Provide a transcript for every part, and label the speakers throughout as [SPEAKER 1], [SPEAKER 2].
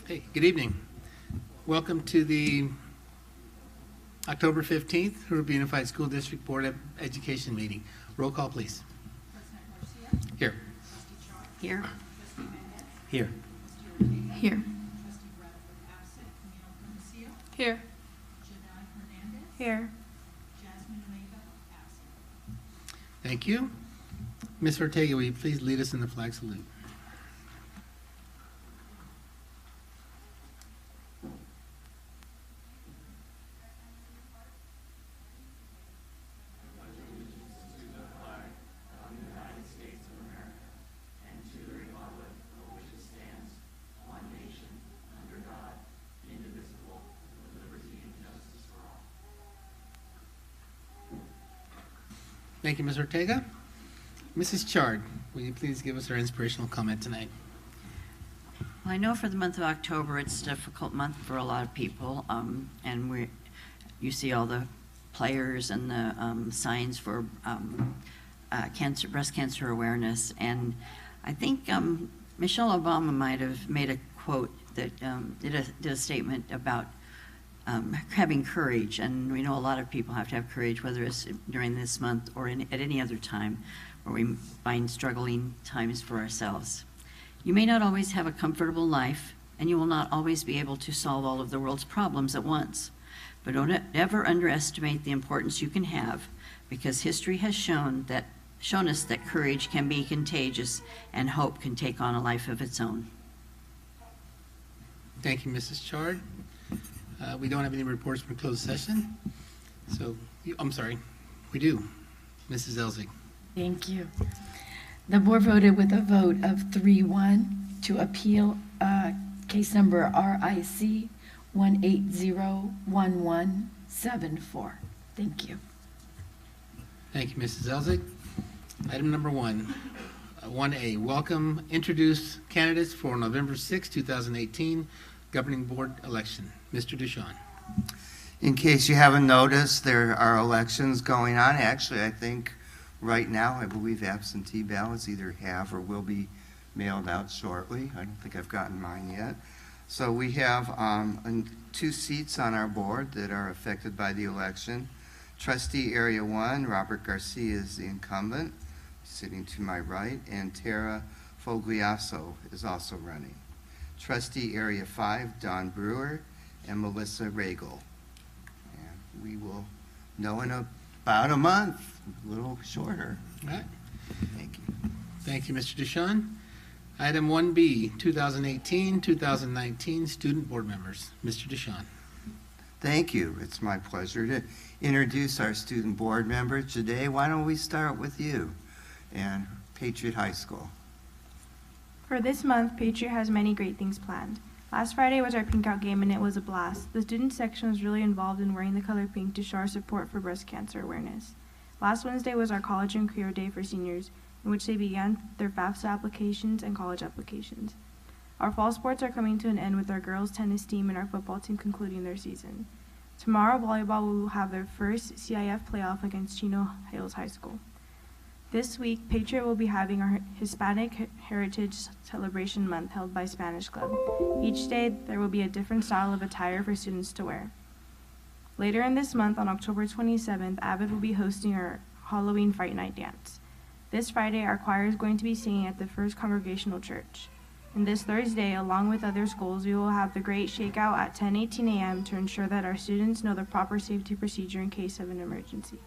[SPEAKER 1] Hey, good evening. Welcome to the October 15th Jurupa Unified School District Board of Education meeting. Roll call, please.
[SPEAKER 2] President Garcia.
[SPEAKER 1] Here.
[SPEAKER 2] Here.
[SPEAKER 3] Trustee Bennett.
[SPEAKER 1] Here.
[SPEAKER 3] Trustee Ortega.
[SPEAKER 2] Here.
[SPEAKER 3] Trustee Rutherford absent. Camille Carrasco.
[SPEAKER 2] Here.
[SPEAKER 3] Janai Hernandez.
[SPEAKER 2] Here.
[SPEAKER 3] Jasmine Vega absent.
[SPEAKER 1] Thank you. Ms. Ortega, will you please lead us in the flag salute? Thank you, Ms. Ortega. Mrs. Chard, will you please give us our inspirational comment tonight?
[SPEAKER 2] Well, I know for the month of October, it's a difficult month for a lot of people, and you see all the players and the signs for breast cancer awareness. And I think Michelle Obama might have made a quote that did a statement about having courage, and we know a lot of people have to have courage, whether it's during this month or at any other time where we find struggling times for ourselves. You may not always have a comfortable life, and you will not always be able to solve all of the world's problems at once, but don't ever underestimate the importance you can have, because history has shown us that courage can be contagious and hope can take on a life of its own.
[SPEAKER 1] Thank you, Mrs. Chard. We don't have any reports from closed session. So, I'm sorry, we do. Mrs. Elzig.
[SPEAKER 4] Thank you. The board voted with a vote of 3-1 to appeal case number RIC 1801174. Thank you.
[SPEAKER 1] Thank you, Mrs. Elzig. Item number 1A, welcome, introduce candidates for November 6, 2018 Governing Board election. Mr. Ducharme.
[SPEAKER 5] In case you haven't noticed, there are elections going on. Actually, I think right now, I believe absentee ballots either have or will be mailed out shortly. I don't think I've gotten mine yet. So we have 2 seats on our board that are affected by the election. Trustee Area 1, Robert Garcia is the incumbent, sitting to my right, and Tara Fogliasso is also running. Trustee Area 5, Don Brewer, and Melissa Regal. And we will know in about a month, a little shorter.
[SPEAKER 1] All right.
[SPEAKER 5] Thank you.
[SPEAKER 1] Thank you, Mr. Ducharme. Item 1B, 2018-2019 Student Board Members. Mr. Ducharme.
[SPEAKER 5] Thank you. It's my pleasure to introduce our student board members today. Why don't we start with you and Patriot High School.
[SPEAKER 6] For this month, Patriot has many great things planned. Last Friday was our pink out game and it was a blast. The student section was really involved in wearing the color pink to show our support for breast cancer awareness. Last Wednesday was our college and career day for seniors, in which they began their FAFSA applications and college applications. Our fall sports are coming to an end with our girls tennis team and our football team concluding their season. Tomorrow, volleyball will have their first CIF playoff against Chino Hills High School. This week, Patriot will be having our Hispanic Heritage Celebration Month held by Spanish Club. Each day, there will be a different style of attire for students to wear. Later in this month, on October 27th, Avid will be hosting our Halloween Fright Night Dance. This Friday, our choir is going to be singing at the First Congregational Church. And this Thursday, along with other schools, we will have the Great Shakeout at 10:18 a.m. to ensure that our students know the proper safety procedure in case of an emergency.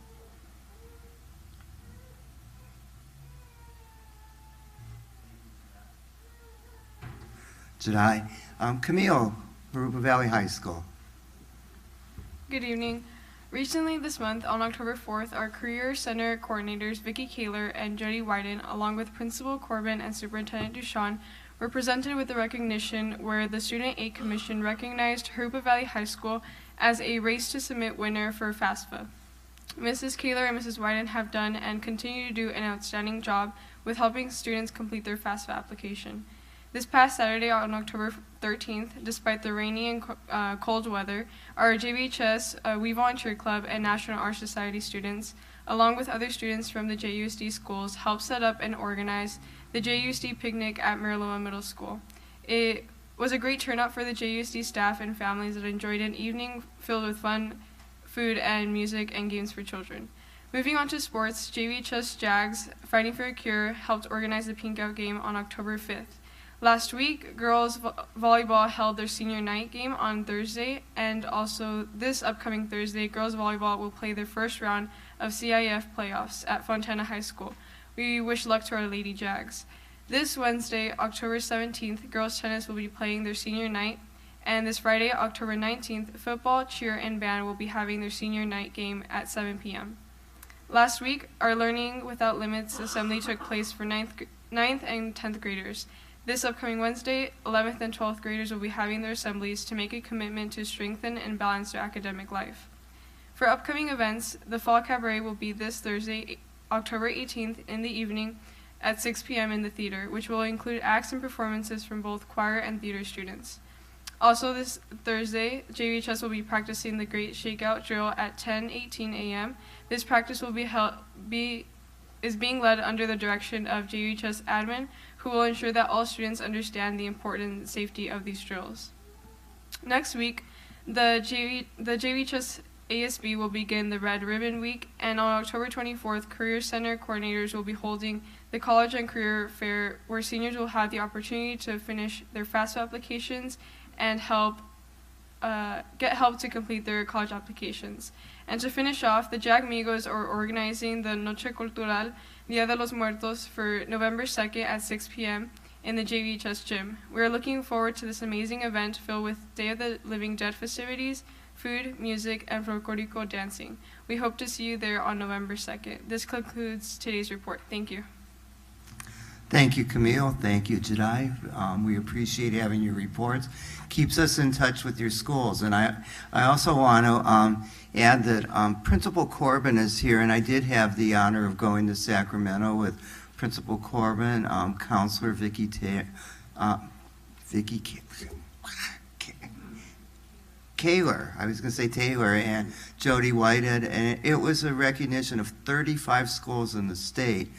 [SPEAKER 5] Jedi. Camille, Jurupa Valley High School.
[SPEAKER 7] Good evening. Recently this month, on October 4th, our Career Center coordinators Vicki Kaler and Jody Wyden, along with Principal Corbin and Superintendent Ducharme, were presented with a recognition where the Student Aid Commission recognized Jurupa Valley High School as a Race to Submit winner for FAFSA. Mrs. Kaler and Mrs. Wyden have done and continue to do an outstanding job with helping students complete their FAFSA application. This past Saturday on October 13th, despite the rainy and cold weather, our JBHS, We Volunteer Club, and National Art Society students, along with other students from the JUSD schools, helped set up and organize the JUSD picnic at Marilua Middle School. It was a great turnout for the JUSD staff and families that enjoyed an evening filled with fun, food, and music and games for children. Moving on to sports, JVHS Jags Fighting for a Cure helped organize the Pink Out game on October 5th. Last week, girls volleyball held their senior night game on Thursday, and also this upcoming Thursday, girls volleyball will play their first round of CIF playoffs at Fontana High School. We wish luck to our Lady Jags. This Wednesday, October 17th, girls tennis will be playing their senior night, and this Friday, October 19th, football, cheer, and band will be having their senior night game at 7 p.m. Last week, our Learning Without Limits assembly took place for 9th and 10th graders. This upcoming Wednesday, 11th and 12th graders will be having their assemblies to make a commitment to strengthen and balance their academic life. For upcoming events, the Fall Cabaret will be this Thursday, October 18th in the evening at 6 p.m. in the theater, which will include acts and performances from both choir and theater students. Also this Thursday, JVHS will be practicing the Great Shakeout Drill at 10:18 a.m. This practice will is being led under the direction of JVHS admin, who will ensure that all students understand the important safety of these drills. Next week, the JVHS ASB will begin the Red Ribbon Week, and on October 24th, Career Center coordinators will be holding the College and Career Fair, where seniors will have the opportunity to finish their FAFSA applications and get help to complete their college applications. And to finish off, the Jagmigos are organizing the Noche Cultural Dia de los Muertos for November 2nd at 6 p.m. in the JVHS gym. We are looking forward to this amazing event filled with Day of the Living Dead festivities, food, music, and folklorico dancing. We hope to see you there on November 2nd. This concludes today's report. Thank you.
[SPEAKER 5] Thank you, Camille. Thank you, Jedi. We appreciate having your reports. Keeps us in touch with your schools. And I also want to add that Principal Corbin is here, and I did have the honor of going to Sacramento with Principal Corbin, Counselor Vicky Kaler, I was going to say Taylor, and Jody Whitehead, and it was a recognition of 35 schools in the state.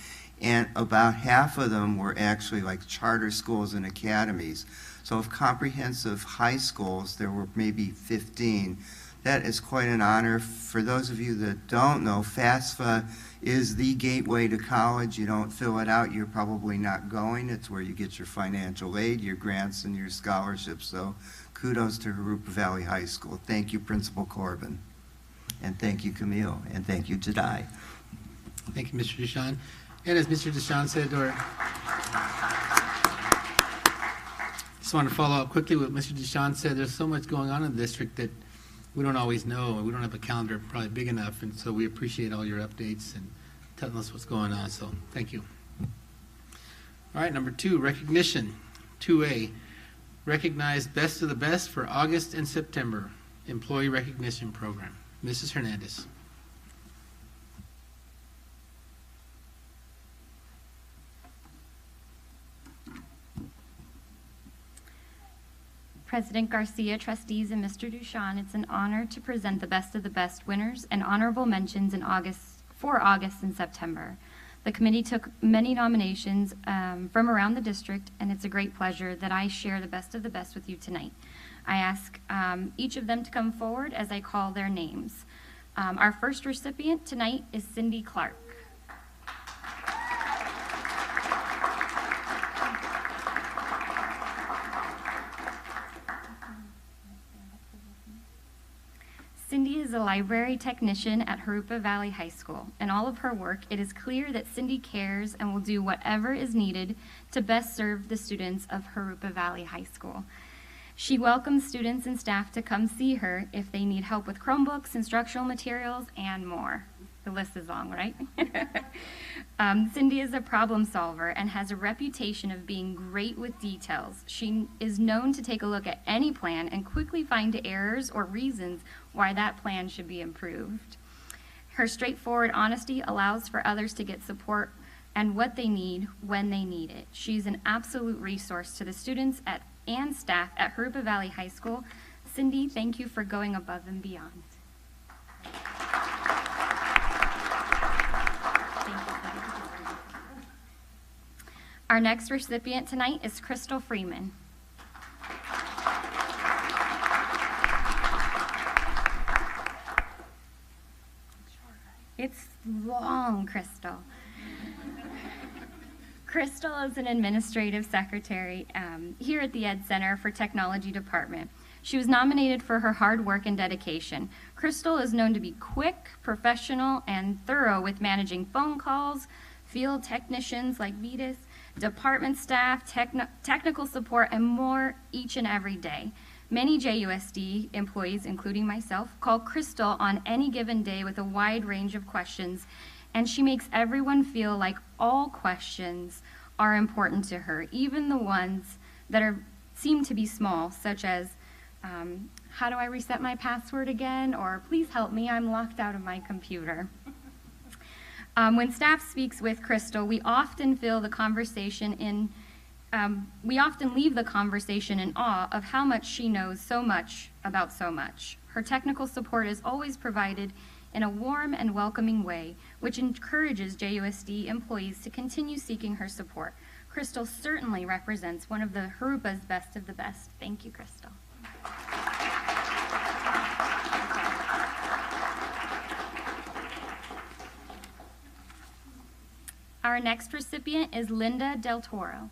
[SPEAKER 5] And about half of them were actually like charter schools and academies. So of comprehensive high schools, there were maybe 15. That is quite an honor. For those of you that don't know, FAFSA is the gateway to college. You don't fill it out, you're probably not going. It's where you get your financial aid, your grants, and your scholarships. So kudos to Jurupa Valley High School. Thank you, Principal Corbin. And thank you, Camille. And thank you, Jedi.
[SPEAKER 1] Thank you, Mr. Deshawn. And as Mr. Deshawn said, just want to follow up quickly with Mr. Deshawn said. There's so much going on in the district that we don't always know. We don't have a calendar probably big enough, and so we appreciate all your updates and telling us what's going on. So thank you. All right, number 2, recognition. 2A, recognize Best of the Best for August and September Employee Recognition Program. Mrs. Hernandez.
[SPEAKER 8] President Garcia, trustees, and Mr. Duchamp, it's an honor to present the Best of the Best winners and honorable mentions for August and September. The committee took many nominations from around the district, and it's a great pleasure that I share the Best of the Best with you tonight. I ask each of them to come forward as I call their names. Our first recipient tonight is Cindy Clark. Cindy is a library technician at Jurupa Valley High School. In all of her work, it is clear that Cindy cares and will do whatever is needed to best serve the students of Jurupa Valley High School. She welcomes students and staff to come see her if they need help with Chromebooks, instructional materials, and more. The list is long, right? Cindy is a problem solver and has a reputation of being great with details. She is known to take a look at any plan and quickly find errors or reasons why that plan should be improved. Her straightforward honesty allows for others to get support and what they need when they need it. She's an absolute resource to the students and staff at Jurupa Valley High School. Cindy, thank you for going above and beyond. Our next recipient tonight is Crystal Freeman. long, Crystal. Crystal is an administrative secretary here at the Ed Center for Technology Department. She was nominated for her hard work and dedication. Crystal is known to be quick, professional, and thorough with managing phone calls, field technicians like Vitas, department staff, technical support, and more each and every day. Many JUSD employees, including myself, call Crystal on any given day with a wide range of questions, and she makes everyone feel like all questions are important to her, even the ones that seem to be small, such as, how do I reset my password again? Or please help me, I'm locked out of my computer. When staff speaks with Crystal, we often leave the conversation in awe of how much she knows so much about so much. Her technical support is always provided in a warm and welcoming way, which encourages JUSD employees to continue seeking her support. Crystal certainly represents one of the Harupa's best of the best. Thank you, Crystal. Our next recipient is Linda Del Toro.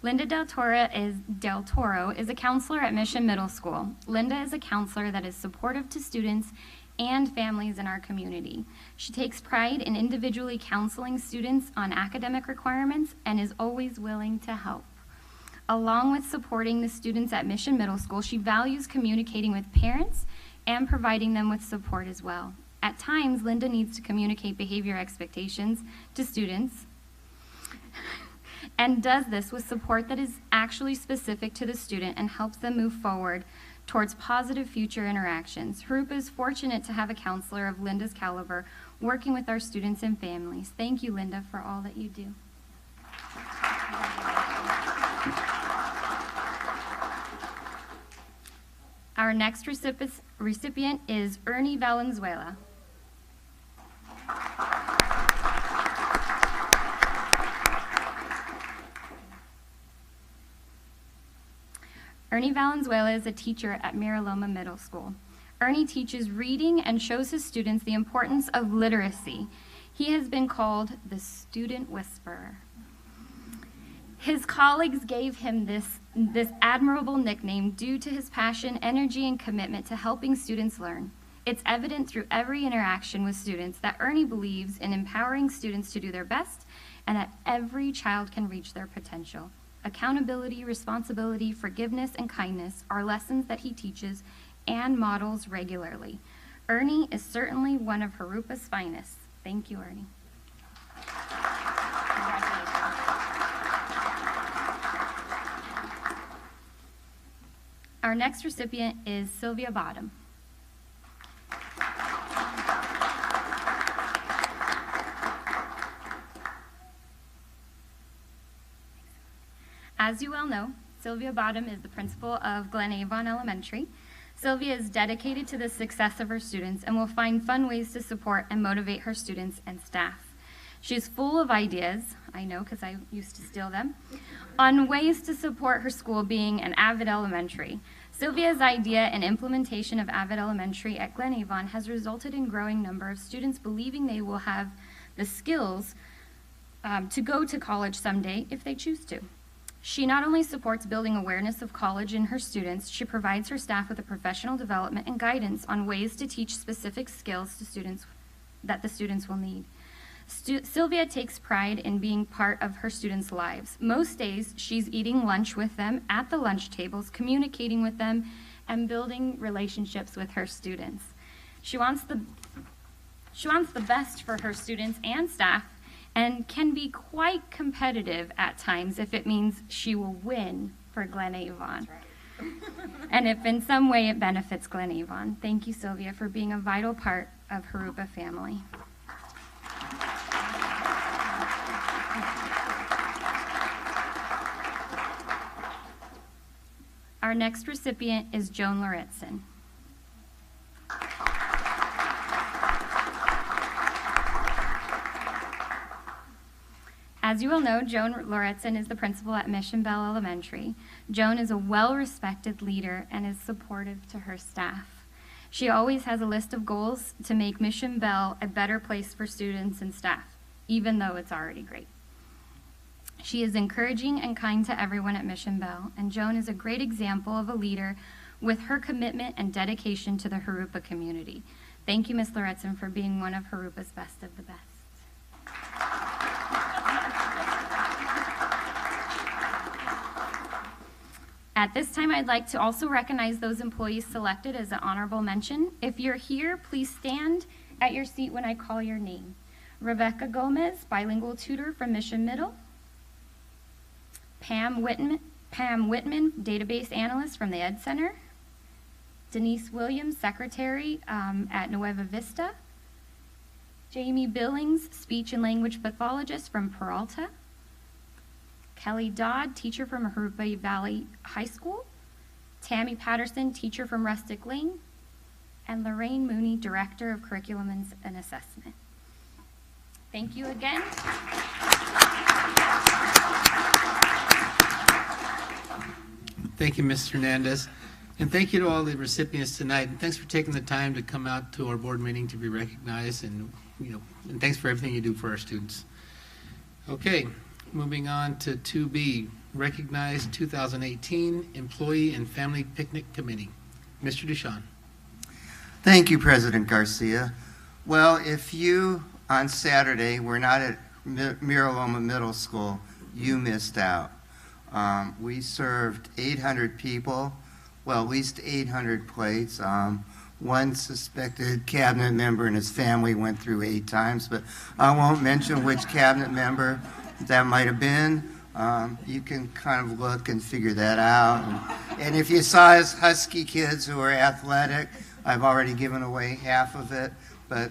[SPEAKER 8] Linda Del Toro is a counselor at Mission Middle School. Linda is a counselor that is supportive to students and families in our community. She takes pride in individually counseling students on academic requirements and is always willing to help. Along with supporting the students at Mission Middle School, she values communicating with parents and providing them with support as well. At times, Linda needs to communicate behavior expectations to students and does this with support that is actually specific to the student and helps them move forward towards positive future interactions. Harupa is fortunate to have a counselor of Linda's caliber working with our students and families. Thank you, Linda, for all that you do. Our next recipient is Ernie Valenzuela. Ernie Valenzuela is a teacher at Miraloma Middle School. Ernie teaches reading and shows his students the importance of literacy. He has been called the student whisperer. His colleagues gave him this admirable nickname due to his passion, energy, and commitment to helping students learn. It's evident through every interaction with students that Ernie believes in empowering students to do their best and that every child can reach their potential. Accountability, responsibility, forgiveness, and kindness are lessons that he teaches and models regularly. Ernie is certainly one of Harupa's finest. Thank you, Ernie. Our next recipient is Sylvia Bottom. As you well know, Sylvia Bottom is the principal of Glen Avon Elementary. Sylvia is dedicated to the success of her students and will find fun ways to support and motivate her students and staff. She's full of ideas, I know because I used to steal them, on ways to support her school being an Avid Elementary. Sylvia's idea and implementation of Avid Elementary at Glen Avon has resulted in a growing number of students believing they will have the skills to go to college someday if they choose to. She not only supports building awareness of college in her students, she provides her staff with a professional development and guidance on ways to teach specific skills to students that the students will need. Sylvia takes pride in being part of her students' lives. Most days, she's eating lunch with them at the lunch tables, communicating with them, and building relationships with her students. She wants the best for her students and staff, and can be quite competitive at times if it means she will win for Glen Avon. Right. And if in some way it benefits Glen Avon. Thank you, Sylvia, for being a vital part of Harupa family. Our next recipient is Joan Lauritsen. As you all know, Joan Lauritsen is the principal at Mission Bell Elementary. Joan is a well-respected leader and is supportive to her staff. She always has a list of goals to make Mission Bell a better place for students and staff, even though it's already great. She is encouraging and kind to everyone at Mission Bell, and Joan is a great example of a leader with her commitment and dedication to the Jurupa community. Thank you, Ms. Lauritsen, for being one of Jurupa's best of the best. At this time, I'd like to also recognize those employees selected as an honorable mention. If you're here, please stand at your seat when I call your name. Rebecca Gomez, bilingual tutor from Mission Middle. Pam Whitman, database analyst from the Ed Center. Denise Williams, secretary at Nueva Vista. Jamie Billings, speech and language pathologist from Peralta. Kelly Dodd, teacher from Haruka Valley High School. Tammy Patterson, teacher from Rustic Lane. And Lorraine Mooney, director of curriculum and assessment. Thank you again.
[SPEAKER 1] Thank you, Ms. Hernandez. And thank you to all the recipients tonight. And thanks for taking the time to come out to our board meeting to be recognized. And, and thanks for everything you do for our students. Okay, moving on to 2B, Recognize 2018 Employee and Family Picnic Committee. Mr. Duchamp.
[SPEAKER 5] Thank you, President Garcia. Well, if you, on Saturday, were not at Miraloma Middle School, you missed out. We served 800 people, well, at least 800 plates. One suspected cabinet member and his family went through 8 times, but I won't mention which cabinet member that might have been. You can kind of look and figure that out. And if you saw us husky kids who are athletic, I've already given away half of it, but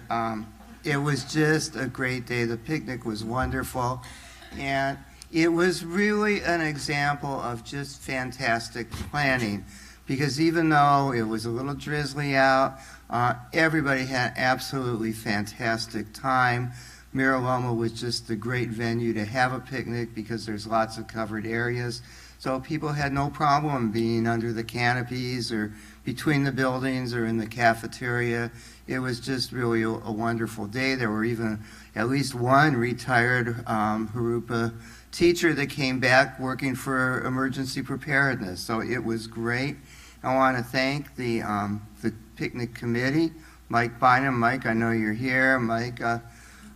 [SPEAKER 5] it was just a great day. The picnic was wonderful, and it was really an example of just fantastic planning, because even though it was a little drizzly out, everybody had absolutely fantastic time. Miraloma was just a great venue to have a picnic because there's lots of covered areas. So people had no problem being under the canopies or between the buildings or in the cafeteria. It was just really a wonderful day. There were even at least one retired Jurupa teacher that came back working for emergency preparedness. So it was great. I want to thank the picnic committee, Mike Bynum. Mike, I know you're here. Mike,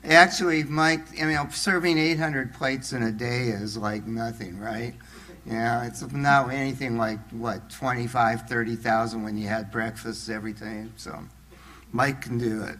[SPEAKER 5] actually, Mike, I mean, serving 800 plates in a day is like nothing, right? Yeah, it's not anything like, what, 25, 30,000 when you had breakfast, everything. So Mike can do it.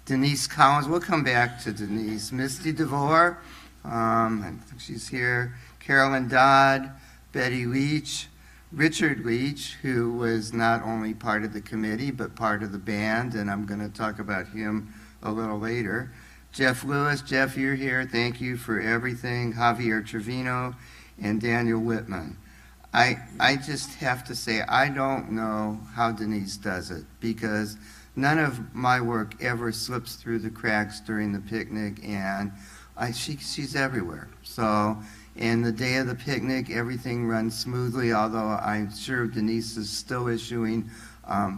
[SPEAKER 5] Denise Collins, we'll come back to Denise. Misty DeVore, I think she's here. Carolyn Dodd, Betty Leach, Richard Leach, who was not only part of the committee, but part of the band, and I'm going to talk about him a little later. Jeff Lewis, Jeff, you're here. Thank you for everything. Javier Trevino and Daniel Whitman. I just have to say, I don't know how Denise does it, because none of my work ever slips through the cracks during the picnic, and she's everywhere. So, and the day of the picnic, everything runs smoothly, although I'm sure Denise is still issuing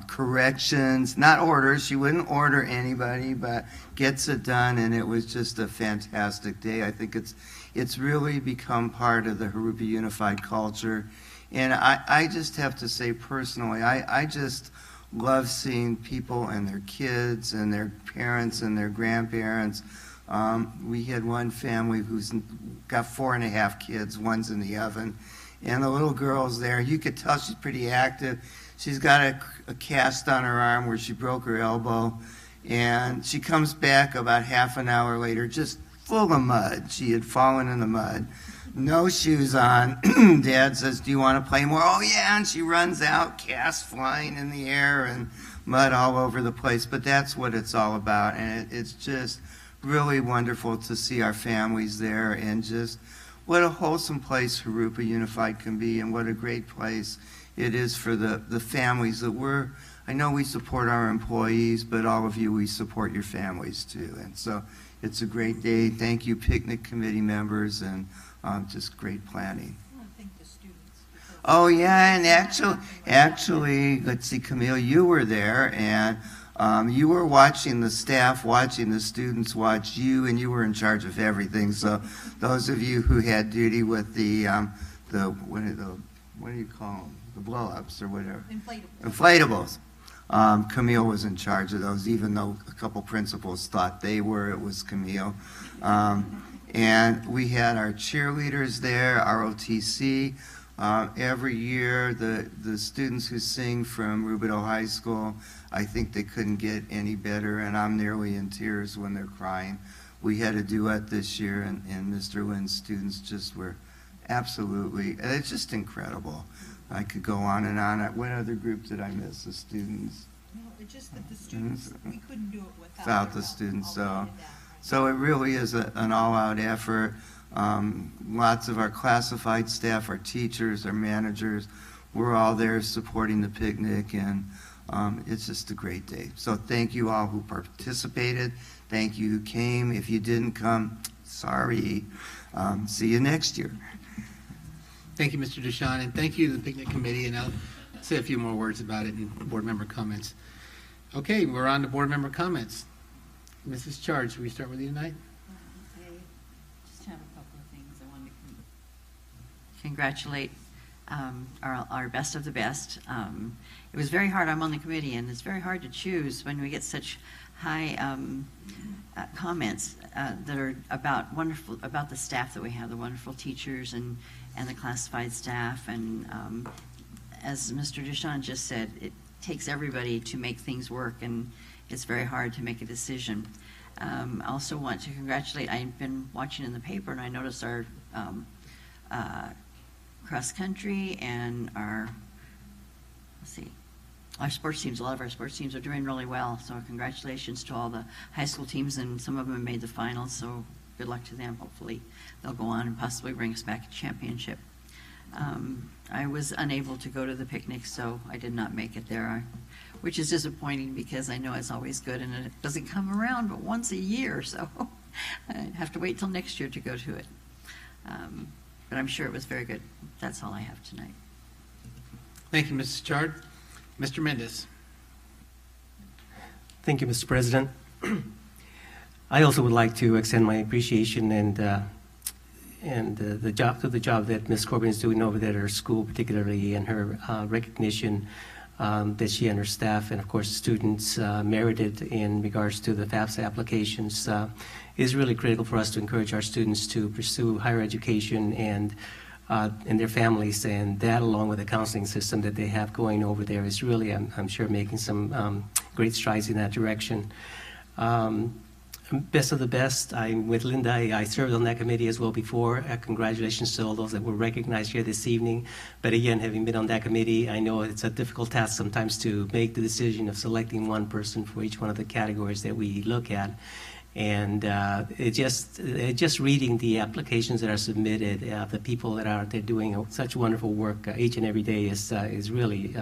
[SPEAKER 5] corrections, not orders. She wouldn't order anybody, but gets it done, and it was just a fantastic day. I think it's really become part of the Jurupa Unified culture. And I just have to say personally, I just love seeing people and their kids and their parents and their grandparents. We had one family who's got 4.5 kids, one's in the oven, and the little girl's there. You could tell she's pretty active. She's got a cast on her arm where she broke her elbow, and she comes back about half an hour later just full of mud. She had fallen in the mud. No shoes on. Dad says, "Do you want to play more?" "Oh, yeah," and she runs out, cast flying in the air and mud all over the place. But that's what it's all about, and it's just really wonderful to see our families there, and just what a wholesome place Jurupa Unified can be, and what a great place it is for the families that I know we support our employees, but all of you, we support your families too. And so it's a great day. Thank you, picnic committee members, and just great planning.
[SPEAKER 3] I want to thank the students. because
[SPEAKER 5] Oh, yeah, and actually, let's see, Camille, you were there, and you were watching the staff, watching the students watch you, and you were in charge of everything. So those of you who had duty with the what do you call them? The blow-ups or whatever.
[SPEAKER 3] Inflatable.
[SPEAKER 5] Inflatables. Camille was in charge of those, even though a couple principals thought they were. It was Camille. And we had our cheerleaders there, ROTC. Every year, the students who sing from Rubidoux High School, I think they couldn't get any better, and I'm nearly in tears when they're crying. We had a duet this year, and Mr. Lynn's students just were absolutely, it's just incredible. I could go on and on. What other group did I miss? The students?
[SPEAKER 3] No, it's just that the students, we couldn't do it
[SPEAKER 5] Without the students, so it really is an all-out effort. Lots of our classified staff, our teachers, our managers, we're all there supporting the picnic, and it's just a great day. So thank you all who participated. Thank you who came. If you didn't come, sorry. See you next year.
[SPEAKER 1] Thank you, Mr. Duchan, and thank you to the picnic committee, and I'll say a few more words about it in board member comments. Okay, we're on to board member comments. Mrs. Charge, should we start with you tonight?
[SPEAKER 2] I just have a couple of things I wanted to congratulate our best of the best. It was very hard. I'm on the committee, and it's very hard to choose when we get such high comments that are about the staff that we have, the wonderful teachers and the classified staff. And as Mr. Duchan just said, it takes everybody to make things work, and it's very hard to make a decision. I also want to congratulate, I've been watching in the paper, and I noticed our cross-country and our sports teams, a lot of our sports teams are doing really well. So congratulations to all the high school teams, and some of them made the finals, so good luck to them. Hopefully they'll go on and possibly bring us back a championship. I was unable to go to the picnic, so I did not make it there, which is disappointing because I know it's always good and it doesn't come around but once a year, so I have to wait till next year to go to it. But I'm sure it was very good. That's all I have tonight.
[SPEAKER 1] Thank you, Mrs. Chard. Mr. Mendez.
[SPEAKER 9] Thank you, Mr. President. I also would like to extend my appreciation and the job that Ms. Corbin is doing over there at her school, particularly in her recognition that she and her staff and, of course, students merited in regards to the FAFSA applications is really critical for us to encourage our students to pursue higher education and their families, and that, along with the counseling system that they have going over there, is really, I'm sure, making some great strides in that direction. Best of the best. I'm with Linda. I served on that committee as well before. Congratulations to all those that were recognized here this evening. But again, having been on that committee, I know it's a difficult task sometimes to make the decision of selecting one person for each one of the categories that we look at. And just reading the applications that are submitted, the people that are doing such wonderful work each and every day is really,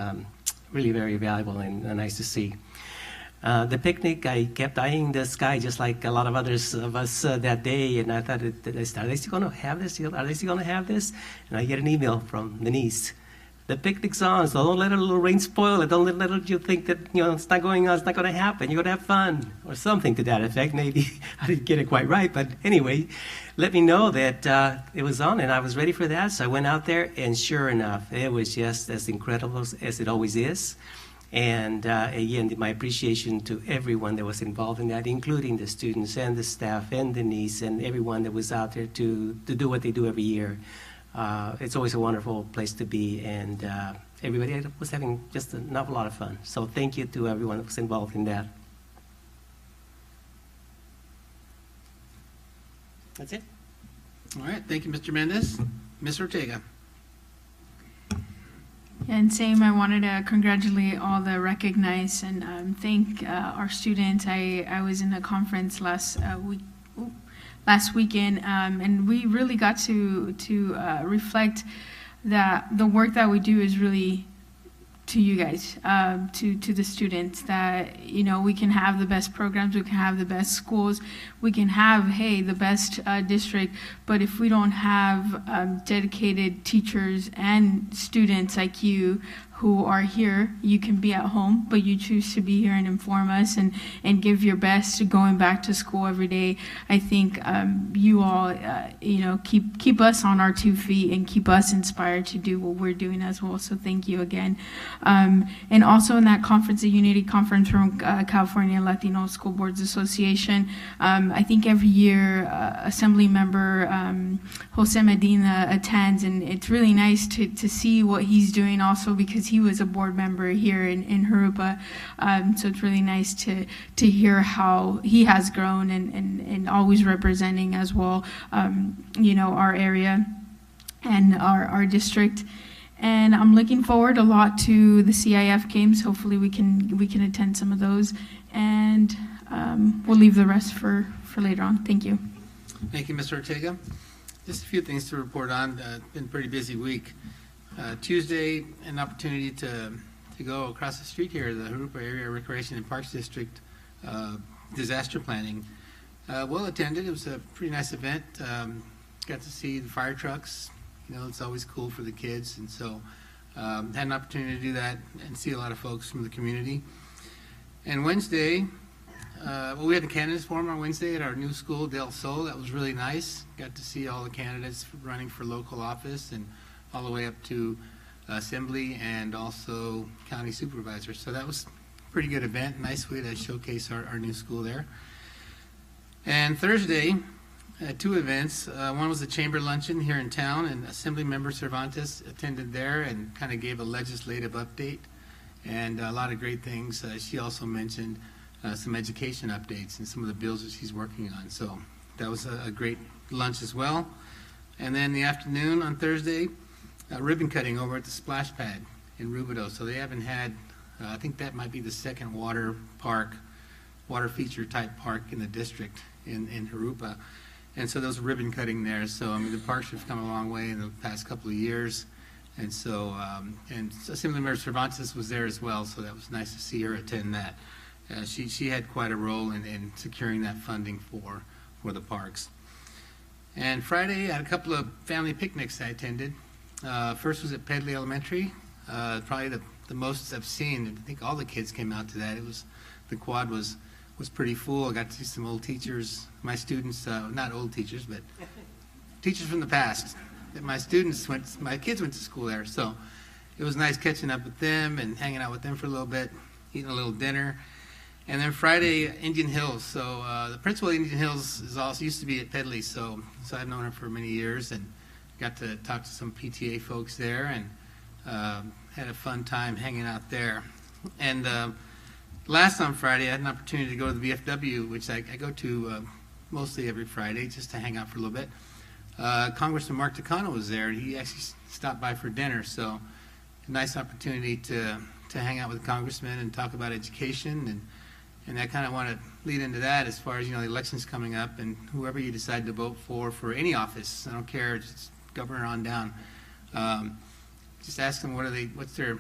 [SPEAKER 9] really very valuable and nice to see. The picnic, I kept eyeing the sky just like a lot of others of us that day, and I thought, are they still going to have this? Are they still going to have this? And I get an email from the niece. The picnic's on, so don't let a little rain spoil it. Don't let you think that it's not going on, it's not going to happen. You're going to have fun, or something to that effect. Maybe I didn't get it quite right, but anyway, let me know that it was on, and I was ready for that. So I went out there, and sure enough, it was just as incredible as it always is. And again, my appreciation to everyone that was involved in that, including the students and the staff and the niece and everyone that was out there to do what they do every year. It's always a wonderful place to be, and everybody was having just an awful lot of fun. So thank you to everyone that was involved in that. That's it.
[SPEAKER 1] All right, thank you, Mr. Mendez. Ms. Ortega.
[SPEAKER 10] And same, I wanted to congratulate all the recognized and thank our students. I was in a conference last weekend, and we really got to reflect that the work that we do is really to you guys, to the students, that, you know, we can have the best programs, we can have the best schools, we can have, hey, the best district, but if we don't have dedicated teachers and students like you who are here, you can be at home, but you choose to be here and inform us and give your best to going back to school every day. I think you all, you know, keep us on our 2 feet and keep us inspired to do what we're doing as well. So thank you again. And also in that conference, the Unity Conference from California Latino School Boards Association, I think every year Assembly Member Jose Medina attends, and it's really nice to see what he's doing also, because he was a board member here in Jurupa. So it's really nice to hear how he has grown and always representing as well, you know, our area and our district. And I'm looking forward a lot to the CIF games. Hopefully we can attend some of those, and we'll leave the rest for later on. Thank you.
[SPEAKER 1] Thank you, Mr. Ortega. Just a few things to report on. Been a pretty busy week. Tuesday, an opportunity to go across the street here, the Jurupa Area Recreation and Parks District disaster planning. Well attended. It was a pretty nice event. Got to see the fire trucks. You know, it's always cool for the kids, and so had an opportunity to do that and see a lot of folks from the community. And Wednesday, well, we had the candidates forum on Wednesday at our new school, Del Sol. That was really nice. Got to see all the candidates running for local office and all the way up to assembly and also county supervisor. So that was a pretty good event. Nice way to showcase our new school there. And Thursday, 2 events. One was the chamber luncheon here in town, and Assembly Member Cervantes attended there and kind of gave a legislative update and a lot of great things. She also mentioned some education updates and some of the bills that she's working on. So that was a great lunch as well. And then the afternoon on Thursday, ribbon cutting over at the splash pad in Rubidoux. So they haven't had, I think that might be the second water feature type park in the district in Jurupa. And so there was ribbon cutting there. So, I mean, the parks have come a long way in the past couple of years. And so, and Assemblymember Cervantes was there as well, so that was nice to see her attend that. She had quite a role in securing that funding for the parks. And Friday, I had a couple of family picnics I attended. First was at Pedley Elementary, probably the most I've seen. I think all the kids came out to that. The quad was pretty full. I got to see some old teachers, my students, not old teachers, but teachers from the past. My kids went to school there, so it was nice catching up with them and hanging out with them for a little bit, eating a little dinner. And then Friday, Indian Hills. So the principal of Indian Hills used to be at Pedley, so I've known her for many years and got to talk to some PTA folks there and had a fun time hanging out there. And last on Friday, I had an opportunity to go to the VFW, which I go to mostly every Friday just to hang out for a little bit. Congressman Mark Takano was there, and he actually stopped by for dinner, so a nice opportunity to hang out with the congressman and talk about education, and I kind of want to lead into that as far as, you know, the election's coming up, and whoever you decide to vote for any office, I don't care, just governor on down, just ask them what's their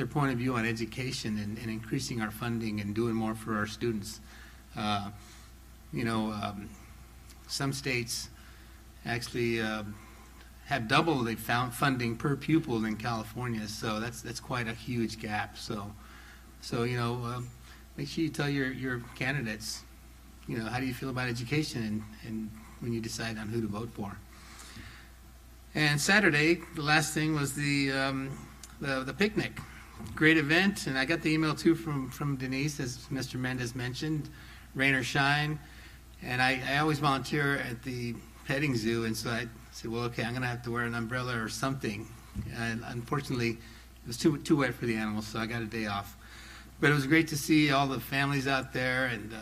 [SPEAKER 1] point of view on education and increasing our funding and doing more for our students. You know, some states actually have double the funding per pupil in California, so that's quite a huge gap. So you know, make sure you tell your candidates, you know, how do you feel about education and when you decide on who to vote for. And Saturday, the last thing was the picnic. Great event, and I got the email too from Denise, as Mr. Mendez mentioned, rain or shine. And I always volunteer at the petting zoo, and so I said, well, okay, I'm going to have to wear an umbrella or something. And unfortunately, it was too wet for the animals, so I got a day off. But it was great to see all the families out there and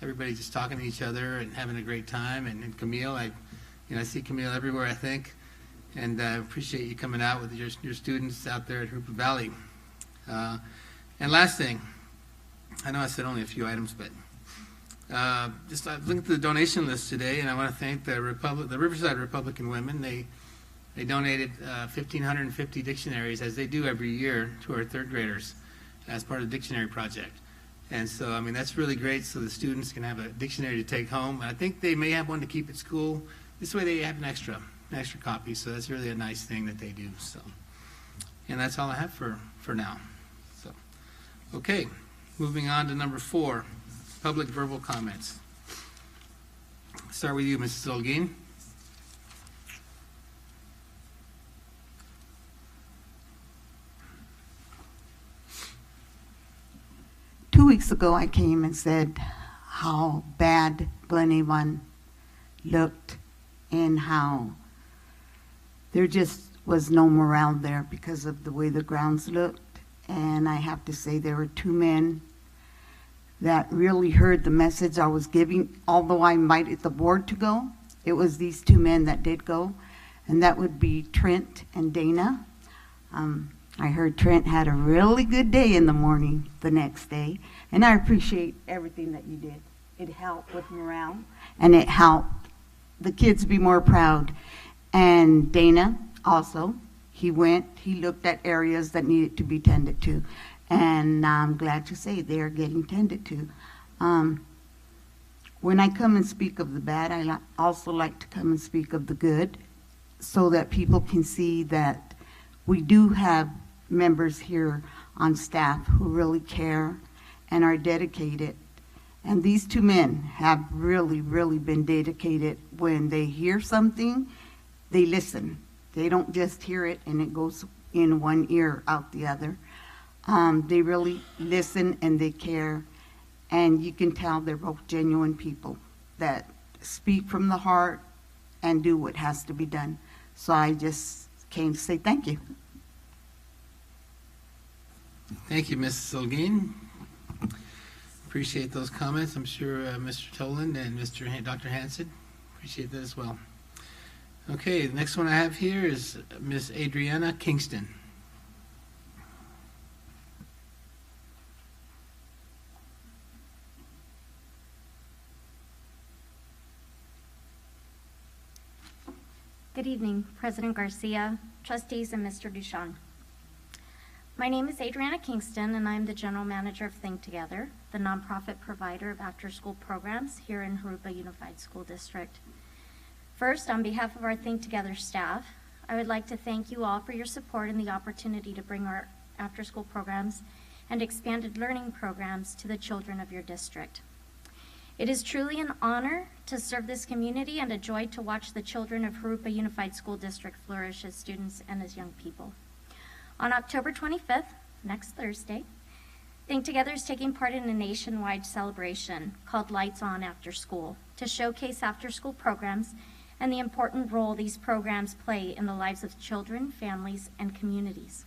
[SPEAKER 1] everybody just talking to each other and having a great time. And Camille, I see Camille everywhere, I think. And I appreciate you coming out with your students out there at Jurupa Valley. And last thing, I know I said only a few items, but I looked at the donation list today, and I want to thank the Riverside Republican women. They They donated 1,550 dictionaries, as they do every year, to our third graders as part of the dictionary project. And so, I mean, that's really great, so the students can have a dictionary to take home. And I think they may have one to keep at school. This way they have an extra copy, so that's really a nice thing that they do. So, and that's all I have for now. So, okay, moving on to number 4, public verbal comments. Start with you, Mrs. Olguin.
[SPEAKER 11] 2 weeks ago, I came and said how bad Glen Avon looked and how there just was no morale there because of the way the grounds looked. And I have to say there were 2 men that really heard the message I was giving. Although I invited the board to go, it was these 2 men that did go, and that would be Trent and Dana. I heard Trent had a really good day in the morning the next day, and I appreciate everything that you did. It helped with morale, and it helped the kids be more proud. And Dana also, he looked at areas that needed to be tended to, and I'm glad to say they are getting tended to. When I come and speak of the bad, I also like to come and speak of the good, so that people can see that we do have members here on staff who really care and are dedicated. And these 2 men have really, really been dedicated. When they hear something, they listen. They don't just hear it and it goes in one ear, out the other. They really listen and they care. And you can tell they're both genuine people that speak from the heart and do what has to be done. So I just came to say thank you.
[SPEAKER 1] Thank you, Mrs. Olguin. Appreciate those comments. I'm sure Mr. Toland and Dr. Hansen appreciate that as well. Okay, the next one I have here is Miss Adriana Kingston.
[SPEAKER 12] Good evening, President Garcia, trustees, and Mr. Duchamp. My name is Adriana Kingston, and I'm the General Manager of Think Together, the nonprofit provider of after-school programs here in Jurupa Unified School District. First, on behalf of our Think Together staff, I would like to thank you all for your support and the opportunity to bring our after-school programs and expanded learning programs to the children of your district. It is truly an honor to serve this community and a joy to watch the children of Jurupa Unified School District flourish as students and as young people. On October 25th, next Thursday, Think Together is taking part in a nationwide celebration called Lights On After School to showcase after-school programs and the important role these programs play in the lives of children, families, and communities.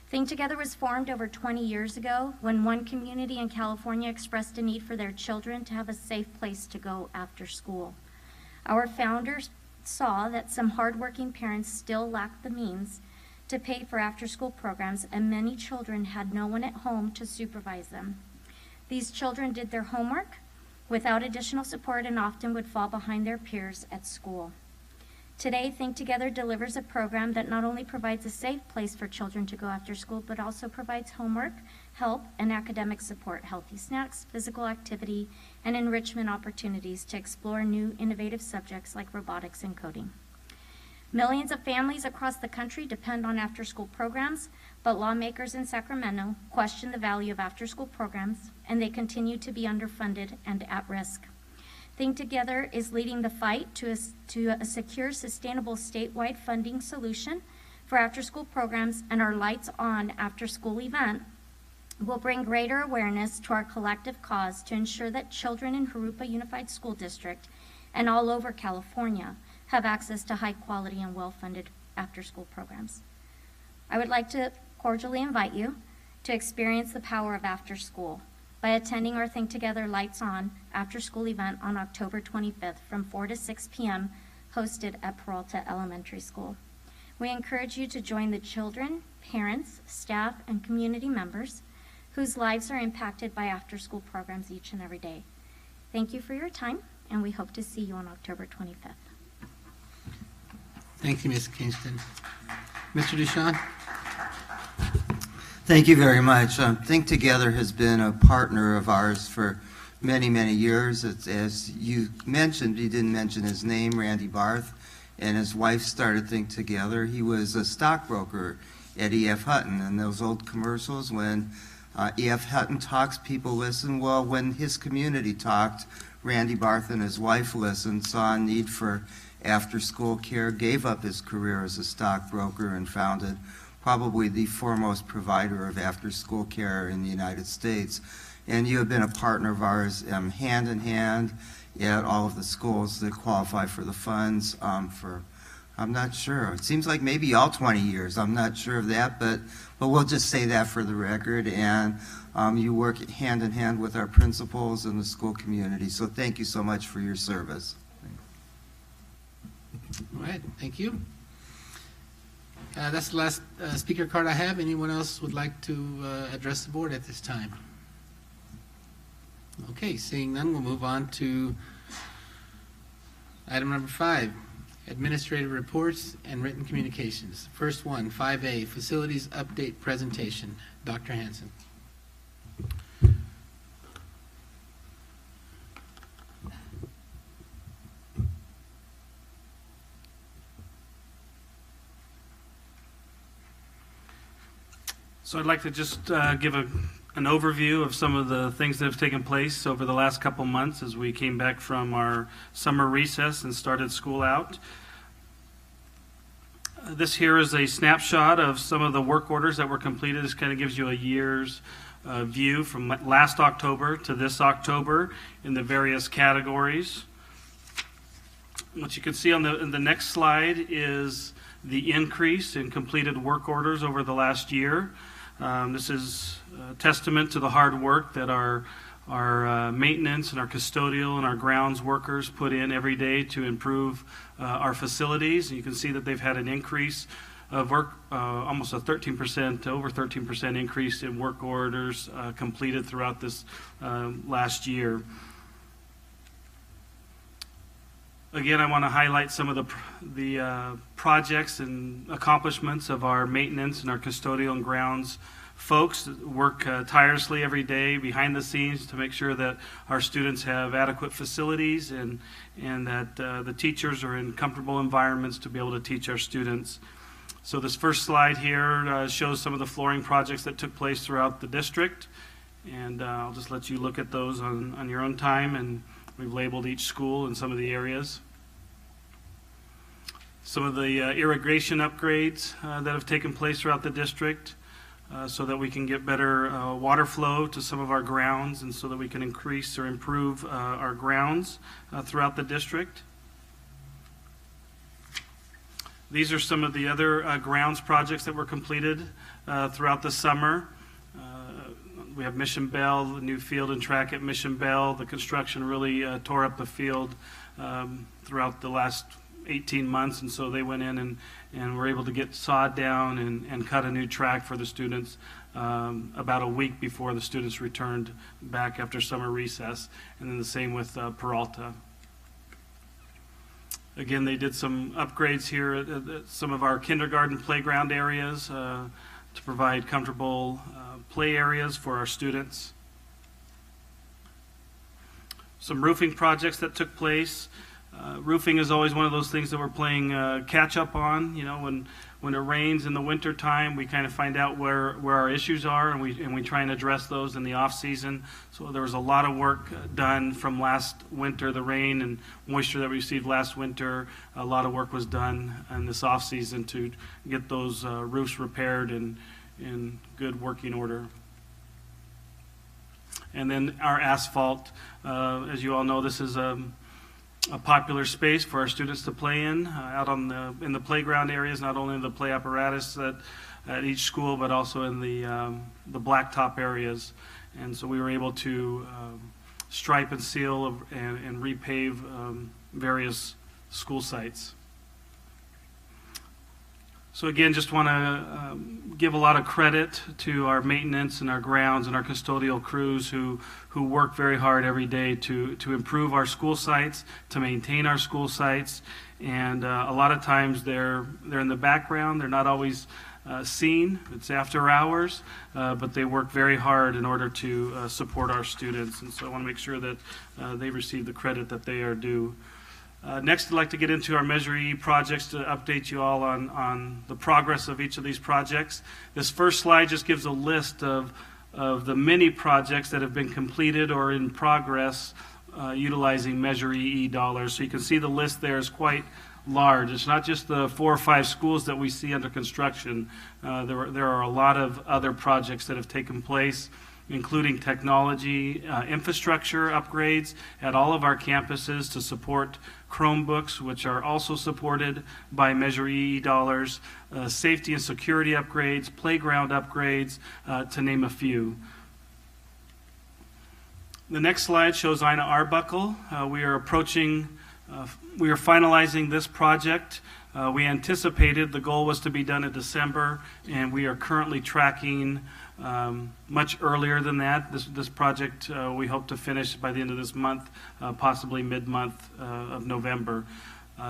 [SPEAKER 12] Think Together was formed over 20 years ago when one community in California expressed a need for their children to have a safe place to go after school. Our founders saw that some hardworking parents still lacked the means to pay for after-school programs, and many children had no one at home to supervise them. These children did their homework without additional support and often would fall behind their peers at school. Today, Think Together delivers a program that not only provides a safe place for children to go after school, but also provides homework, help, and academic support, healthy snacks, physical activity, and enrichment opportunities to explore new innovative subjects like robotics and coding. Millions of families across the country depend on after-school programs, but lawmakers in Sacramento question the value of after-school programs, and they continue to be underfunded and at risk. Think Together is leading the fight to a secure, sustainable statewide funding solution for after-school programs, and our Lights On after-school event will bring greater awareness to our collective cause to ensure that children in Jurupa Unified School District and all over California have access to high quality and well-funded after-school programs. I would like to cordially invite you to experience the power of after school by attending our Think Together Lights On after-school event on October 25th from 4 to 6 p.m. hosted at Peralta Elementary School. We encourage you to join the children, parents, staff, and community members whose lives are impacted by after-school programs each and every day. Thank you for your time, and we hope to see you on October 25th.
[SPEAKER 1] Thank you, Ms. Kingston. Mr. Ducharme?
[SPEAKER 5] Thank you very much. Think Together has been a partner of ours for many, many years. It's, as you mentioned, you didn't mention his name, Randy Barth, and his wife started Think Together. He was a stockbroker at E.F. Hutton, and those old commercials when E.F. Hutton talks, people listen. Well, when his community talked, Randy Barth and his wife listened, saw a need for after-school care, gave up his career as a stockbroker, and founded probably the foremost provider of after-school care in the United States. And you have been a partner of ours hand in hand at all of the schools that qualify for the funds for, I'm not sure, it seems like maybe all 20 years. I'm not sure of that, but we'll just say that for the record. And you work hand in hand with our principals and the school community. So thank you so much for your service.
[SPEAKER 1] All right, thank you. That's the last speaker card I have. Anyone else would like to address the board at this time? Okay, seeing none, we'll move on to item number 5, administrative reports and written communications. First one, 5A, facilities update presentation. Dr. Hanson.
[SPEAKER 13] So I'd like to just give an overview of some of the things that have taken place over the last couple months as we came back from our summer recess and started school out. This here is a snapshot of some of the work orders that were completed. This kind of gives you a year's view from last October to this October in the various categories. What you can see on the next slide is the increase in completed work orders over the last year. This is a testament to the hard work that our maintenance and our custodial and our grounds workers put in every day to improve our facilities. And you can see that they've had an increase of work, almost a 13%, over 13% increase in work orders completed throughout this last year. Again, I want to highlight some of the projects and accomplishments of our maintenance and our custodial and grounds folks that work tirelessly every day behind the scenes to make sure that our students have adequate facilities and that the teachers are in comfortable environments to be able to teach our students. So this first slide here shows some of the flooring projects that took place throughout the district, and I'll just let you look at those on your own time, and we've labeled each school in some of the areas. Some of the irrigation upgrades that have taken place throughout the district so that we can get better water flow to some of our grounds and so that we can increase or improve our grounds throughout the district. These are some of the other grounds projects that were completed throughout the summer. We have Mission Bell, the new field and track at Mission Bell. The construction really tore up the field throughout the last 18 months, and so they went in and were able to get sod down and cut a new track for the students about a week before the students returned back after summer recess, and then the same with Peralta. Again, they did some upgrades here at some of our kindergarten playground areas to provide comfortable play areas for our students. Some roofing projects that took place. Roofing is always one of those things that we're playing catch up on. You know, when it rains in the winter time, we kind of find out where our issues are, and we try and address those in the off season. So there was a lot of work done from last winter, the rain and moisture that we received last winter. A lot of work was done in this off season to get those roofs repaired and in good working order. And then our asphalt, as you all know, this is a popular space for our students to play in, out in the playground areas, not only in the play apparatus at each school, but also in the blacktop areas. And so we were able to stripe and seal and repave various school sites. So again, just want to give a lot of credit to our maintenance and our grounds and our custodial crews who work very hard every day to improve our school sites, to maintain our school sites. And a lot of times they're in the background. They're not always seen. It's after hours, but they work very hard in order to support our students. And so I want to make sure that they receive the credit that they are due. Next, I'd like to get into our Measure E projects to update you all on the progress of each of these projects. This first slide just gives a list of the many projects that have been completed or in progress utilizing Measure E dollars. So you can see the list there is quite large. It's not just the 4 or 5 schools that we see under construction. There are a lot of other projects that have taken place, including technology, infrastructure upgrades at all of our campuses to support Chromebooks, which are also supported by Measure E dollars, safety and security upgrades, playground upgrades, to name a few. The next slide shows Ina Arbuckle. We are finalizing this project. We anticipated the goal was to be done in December, and we are currently tracking much earlier than that. This project we hope to finish by the end of this month, possibly mid-month of November.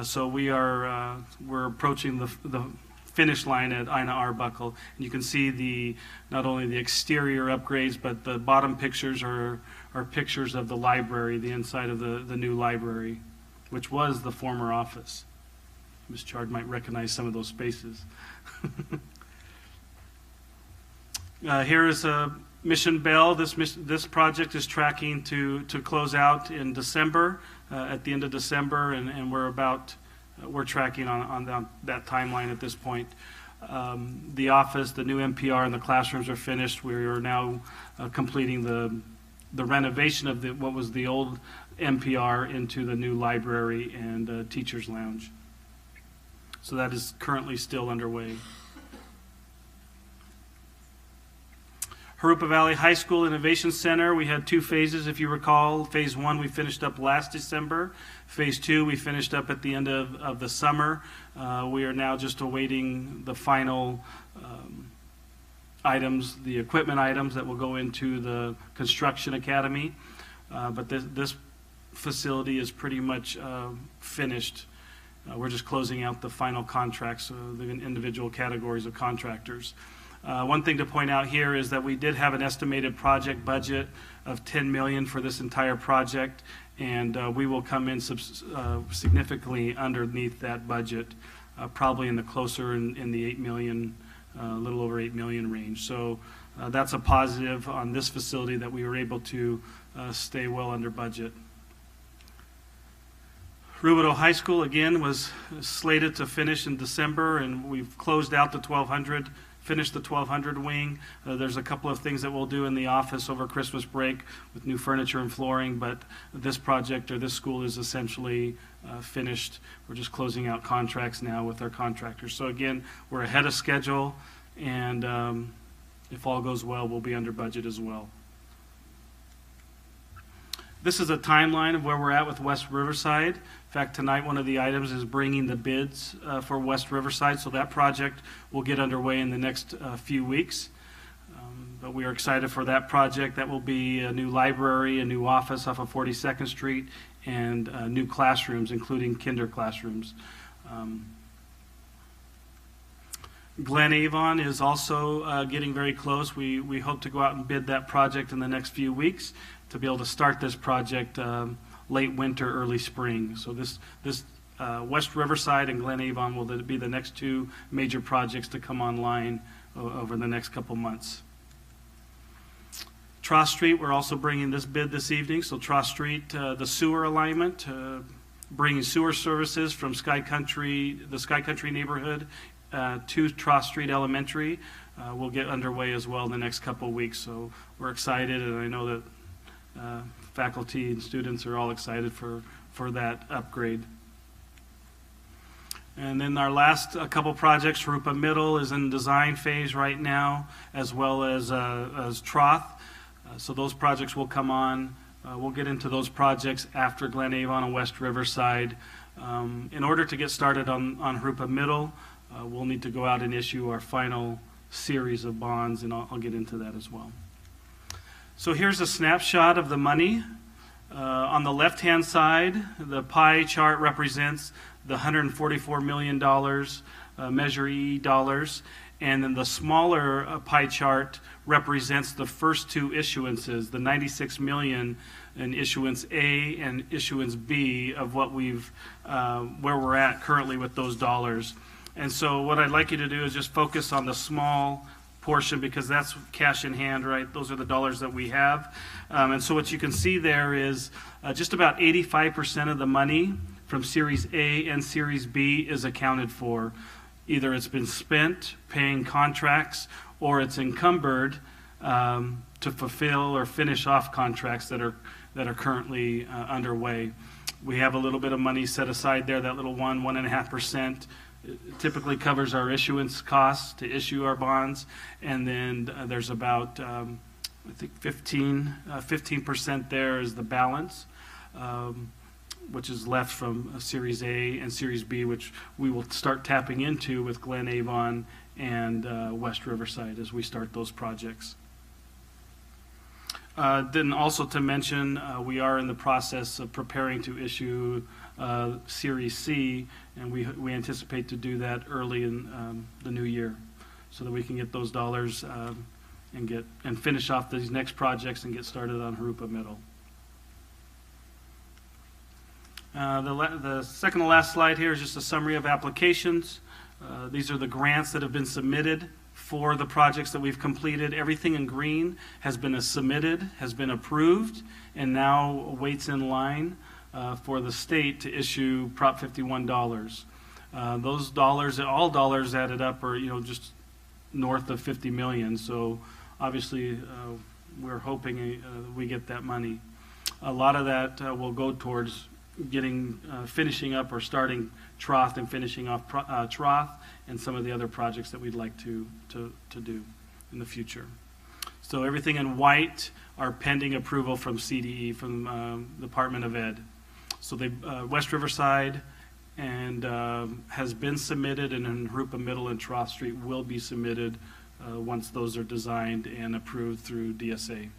[SPEAKER 13] So we're approaching the finish line at Ina Arbuckle. And you can see not only the exterior upgrades, but the bottom pictures are pictures of the library, the inside of the new library, which was the former office. Ms. Chard might recognize some of those spaces. Here is Mission Bell. This project is tracking to close out in December, at the end of December, and we're tracking on that timeline at this point. The office, the new NPR, and the classrooms are finished. We are now completing the renovation of what was the old NPR into the new library and teachers' lounge. So that is currently still underway. Jurupa Valley High School Innovation Center, we had 2 phases, if you recall. Phase 1 we finished up last December. Phase 2 we finished up at the end of the summer. We are now just awaiting the final items, the equipment items that will go into the construction academy. But this facility is pretty much finished. We're just closing out the final contracts, the individual categories of contractors. One thing to point out here is that we did have an estimated project budget of $10 million for this entire project, and we will come in significantly underneath that budget, probably in the $8 million, a little over $8 million range. So that's a positive on this facility that we were able to stay well under budget. Rubidoux High School, again, was slated to finish in December, and we've closed out the 1200, finished the 1200 wing. There's a couple of things that we'll do in the office over Christmas break with new furniture and flooring, but this project or this school is essentially finished. We're just closing out contracts now with our contractors. So again, we're ahead of schedule, and if all goes well, we'll be under budget as well. This is a timeline of where we're at with West Riverside. In fact, tonight one of the items is bringing the bids for West Riverside, so that project will get underway in the next few weeks. But we are excited for that project. That will be a new library, a new office off of 42nd Street, and new classrooms, including kinder classrooms. Glen Avon is also getting very close. We hope to go out and bid that project in the next few weeks to be able to start this project late winter, early spring. So this West Riverside and Glen Avon will be the next 2 major projects to come online over the next couple months. Tross Street, we're also bringing this bid this evening. So Tross Street, the sewer alignment, bringing sewer services from the Sky Country neighborhood to Tross Street Elementary will get underway as well in the next couple of weeks. So we're excited, and I know that faculty and students are all excited for that upgrade. And then our last couple projects, Jurupa Middle is in design phase right now, as well as Troth. So those projects will come on. We'll get into those projects after Glen Avon and West Riverside. In order to get started on Jurupa Middle, we'll need to go out and issue our final series of bonds, and I'll get into that as well. So here's a snapshot of the money. On the left-hand side, the pie chart represents the $144 million Measure E dollars, and then the smaller pie chart represents the first two issuances, the $96 million in issuance A and issuance B of what we've, where we're at currently with those dollars. And so what I'd like you to do is just focus on the small portion, because that's cash in hand, right? Those are the dollars that we have. And so what you can see there is just about 85% of the money from Series A and Series B is accounted for. Either it's been spent paying contracts, or it's encumbered to fulfill or finish off contracts that are currently underway. We have a little bit of money set aside there, that little 1.5%. Typically covers our issuance costs to issue our bonds, and then there's about I think 15% there is the balance, which is left from Series A and Series B, which we will start tapping into with Glen Avon and West Riverside as we start those projects. Then also to mention, we are in the process of preparing to issue Series C, and we anticipate to do that early in the new year, so that we can get those dollars and finish off these next projects and get started on Jurupa Middle. The second to last slide here is just a summary of applications. These are the grants that have been submitted for the projects that we've completed. Everything in green has been submitted, has been approved, and now waits in line for the state to issue Prop 51 dollars. Those dollars, all dollars added up, are just north of 50 million. So obviously we're hoping we get that money. A lot of that will go towards getting finishing up or starting Troth and finishing off Troth and some of the other projects that we'd like to do in the future. So everything in white are pending approval from CDE, from Department of Ed. So they West Riverside and has been submitted, and then Jurupa Middle and Troth Street will be submitted once those are designed and approved through DSA.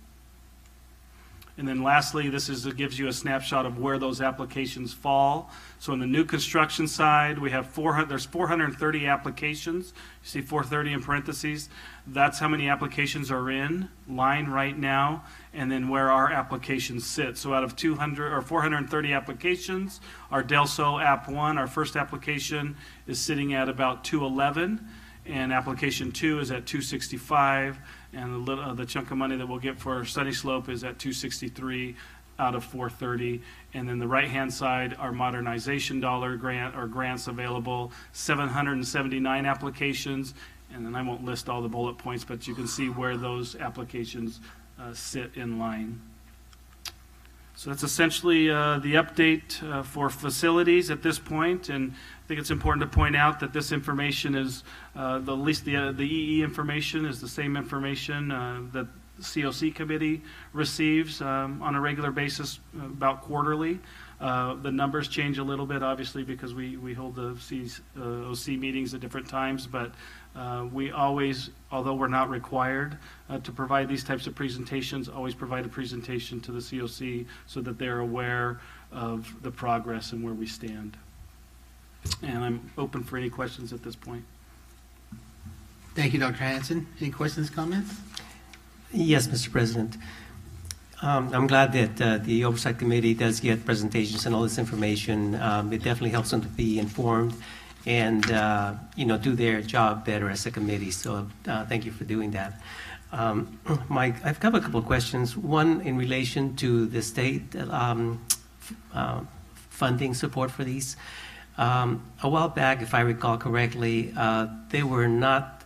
[SPEAKER 13] And then lastly, gives you a snapshot of where those applications fall. So on the new construction side, we have there's 430 applications. You see 430 in parentheses. That's how many applications are in line right now, and then where our applications sit. So out of 430 applications, our Del Sol App 1, our first application, is sitting at about 211, and application 2 is at 265. And the chunk of money that we'll get for Sunny Slope is at 263 out of 430. And then the right-hand side, our modernization dollar grant or grants available, 779 applications. And then I won't list all the bullet points, but you can see where those applications sit in line. So that's essentially the update for facilities at this point. And I think it's important to point out that this information is, at least the EE information is the same information that the COC committee receives on a regular basis, about quarterly. The numbers change a little bit, obviously, because we hold the OC meetings at different times, but we always, although we're not required to provide these types of presentations, always provide a presentation to the COC so that they're aware of the progress and where we stand. And I'm open for any questions at this point.
[SPEAKER 1] Thank you, Dr. Hanson. Any questions, comments?
[SPEAKER 9] Yes, Mr. President. I'm glad that the Oversight Committee does get presentations and all this information. It definitely helps them to be informed and do their job better as a committee. So thank you for doing that. I've got a couple of questions. One in relation to the state funding support for these. A while back, if I recall correctly, they were not,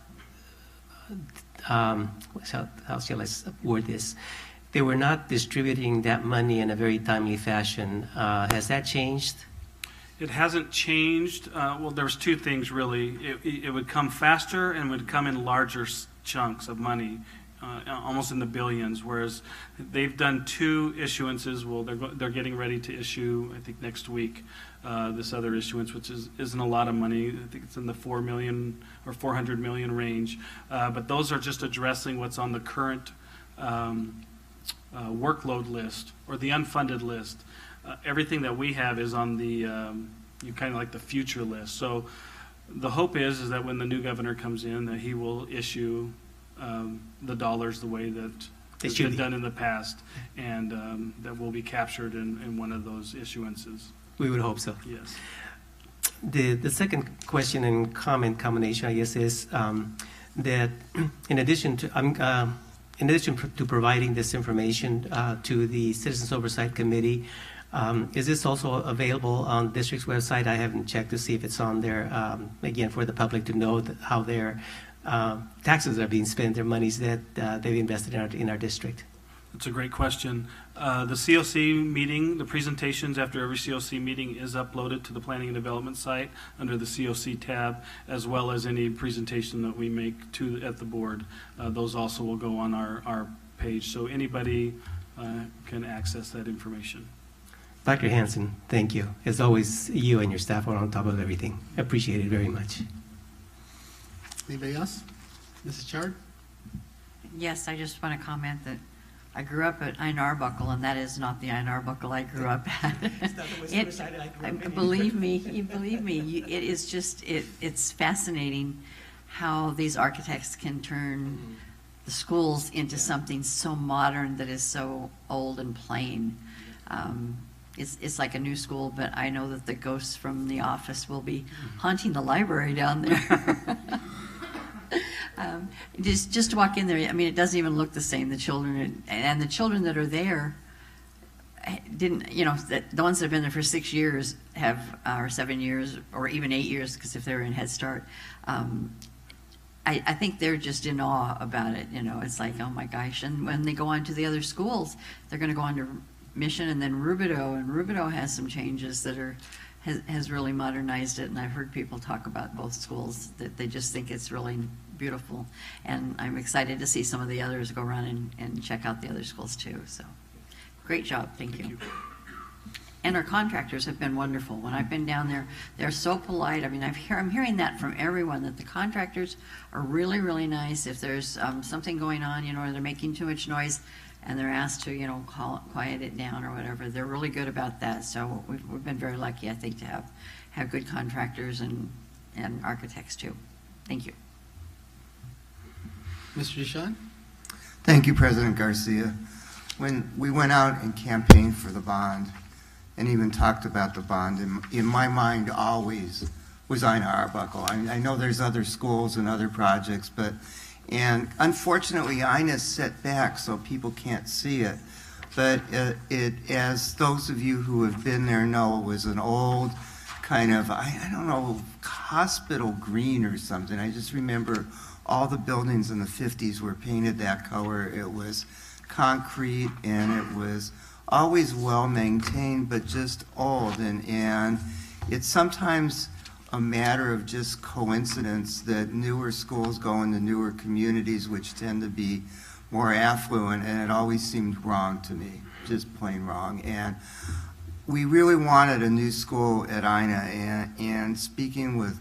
[SPEAKER 9] how shall I word this? They were not distributing that money in a very timely fashion. Has that changed?
[SPEAKER 13] It hasn't changed. Well, there's two things really. It would come faster and would come in larger chunks of money, almost in the billions. Whereas they've done 2 issuances. Well, they're getting ready to issue, I think, next week. this other issuance, which isn't a lot of money. I think it's in the 4 million or 400 million range. But those are just addressing what's on the current workload list or the unfunded list. Everything that we have is on the kind of like the future list. So the hope is that when the new governor comes in, that he will issue the dollars the way that it's been done in the past, and that will be captured in one of those issuances.
[SPEAKER 9] We would hope so.
[SPEAKER 13] Yes.
[SPEAKER 9] The second question and comment combination, I guess, is that in addition to providing this information to the Citizens Oversight Committee, is this also available on the district's website? I haven't checked to see if it's on there, again, for the public to know how their taxes are being spent, their monies that they've invested in our district.
[SPEAKER 13] That's a great question. The COC meeting, the presentations after every COC meeting is uploaded to the Planning and Development site under the COC tab, as well as any presentation that we make at the board. Those also will go on our page, so anybody can access that information.
[SPEAKER 9] Dr. Hanson, thank you. As always, you and your staff are on top of everything. I appreciate it very much.
[SPEAKER 1] Anybody else? Mrs. Chard?
[SPEAKER 2] Yes, I just want to comment that I grew up at Ein Arbuckle, and that is not the Ein Arbuckle I grew up at. Believe me, it is just, it's fascinating how these architects can turn the schools into something so modern that is so old and plain. It's like a new school, but I know that the ghosts from the office will be haunting the library down there. Just to walk in there, I mean, it doesn't even look the same. The children and the children that are there didn't, the ones that have been there for 6 years have, or 7 years, or even 8 years, because if they're in Head Start, I think they're just in awe about it. It's like, oh my gosh. And when they go on to the other schools, they're going to go on to Mission and then Rubidoux, and Rubidoux has some changes that has really modernized it, and I've heard people talk about both schools that they just think it's really beautiful, and I'm excited to see some of the others go around and check out the other schools too. So great job. Thank you. And our contractors have been wonderful. When I've been down there, they're so polite. I mean, I'm hearing that from everyone, that the contractors are really, really nice. If there's something going on, or they're making too much noise, and they're asked to, quiet it down or whatever. They're really good about that. So we've been very lucky, I think, to have good contractors and architects too. Thank you.
[SPEAKER 1] Mr. Ducharme?
[SPEAKER 5] Thank you, President Garcia. When we went out and campaigned for the bond and even talked about the bond, in my mind always was Ein Arbuckle. I know there's other schools and other projects, and unfortunately, Ina's set back so people can't see it. But as those of you who have been there know, it was an old kind of, I don't know, hospital green or something. I just remember all the buildings in the 50s were painted that color. It was concrete, and it was always well maintained, but just old. And it's sometimes a matter of just coincidence that newer schools go into newer communities which tend to be more affluent, and it always seemed wrong to me, just plain wrong. And we really wanted a new school at Ina, and speaking with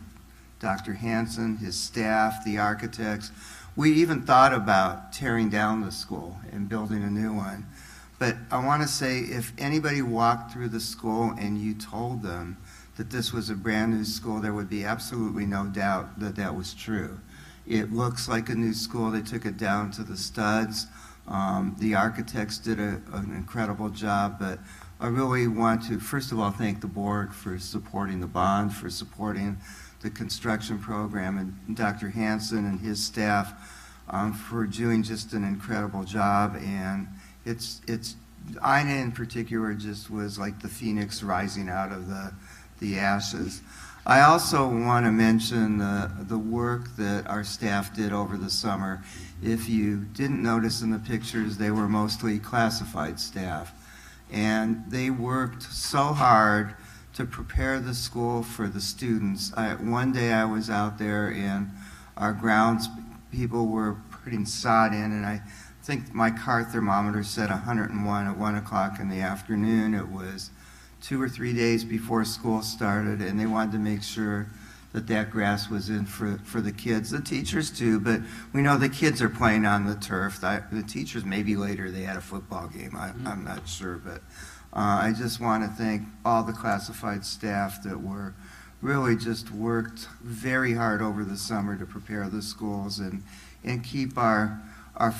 [SPEAKER 5] Dr. Hanson, his staff, the architects, we even thought about tearing down the school and building a new one. But I want to say, if anybody walked through the school and you told them that this was a brand new school, there would be absolutely no doubt that that was true. It looks like a new school. They took it down to the studs. The architects did an incredible job, but I really want to, first of all, thank the board for supporting the bond, for supporting the construction program, and Dr. Hanson and his staff for doing just an incredible job. And it's Ina in particular just was like the phoenix rising out of the ashes. I also want to mention the work that our staff did over the summer. If you didn't notice in the pictures, they were mostly classified staff. And they worked so hard to prepare the school for the students. One day I was out there and our grounds people were putting sod in, and I think my car thermometer said 101 at 1 o'clock in the afternoon. It was 2 or 3 days before school started, and they wanted to make sure that that grass was in for the kids, the teachers too, but we know the kids are playing on the turf. The teachers, maybe later they had a football game, I'm not sure, but I just want to thank all the classified staff that were really just worked very hard over the summer to prepare the schools and keep our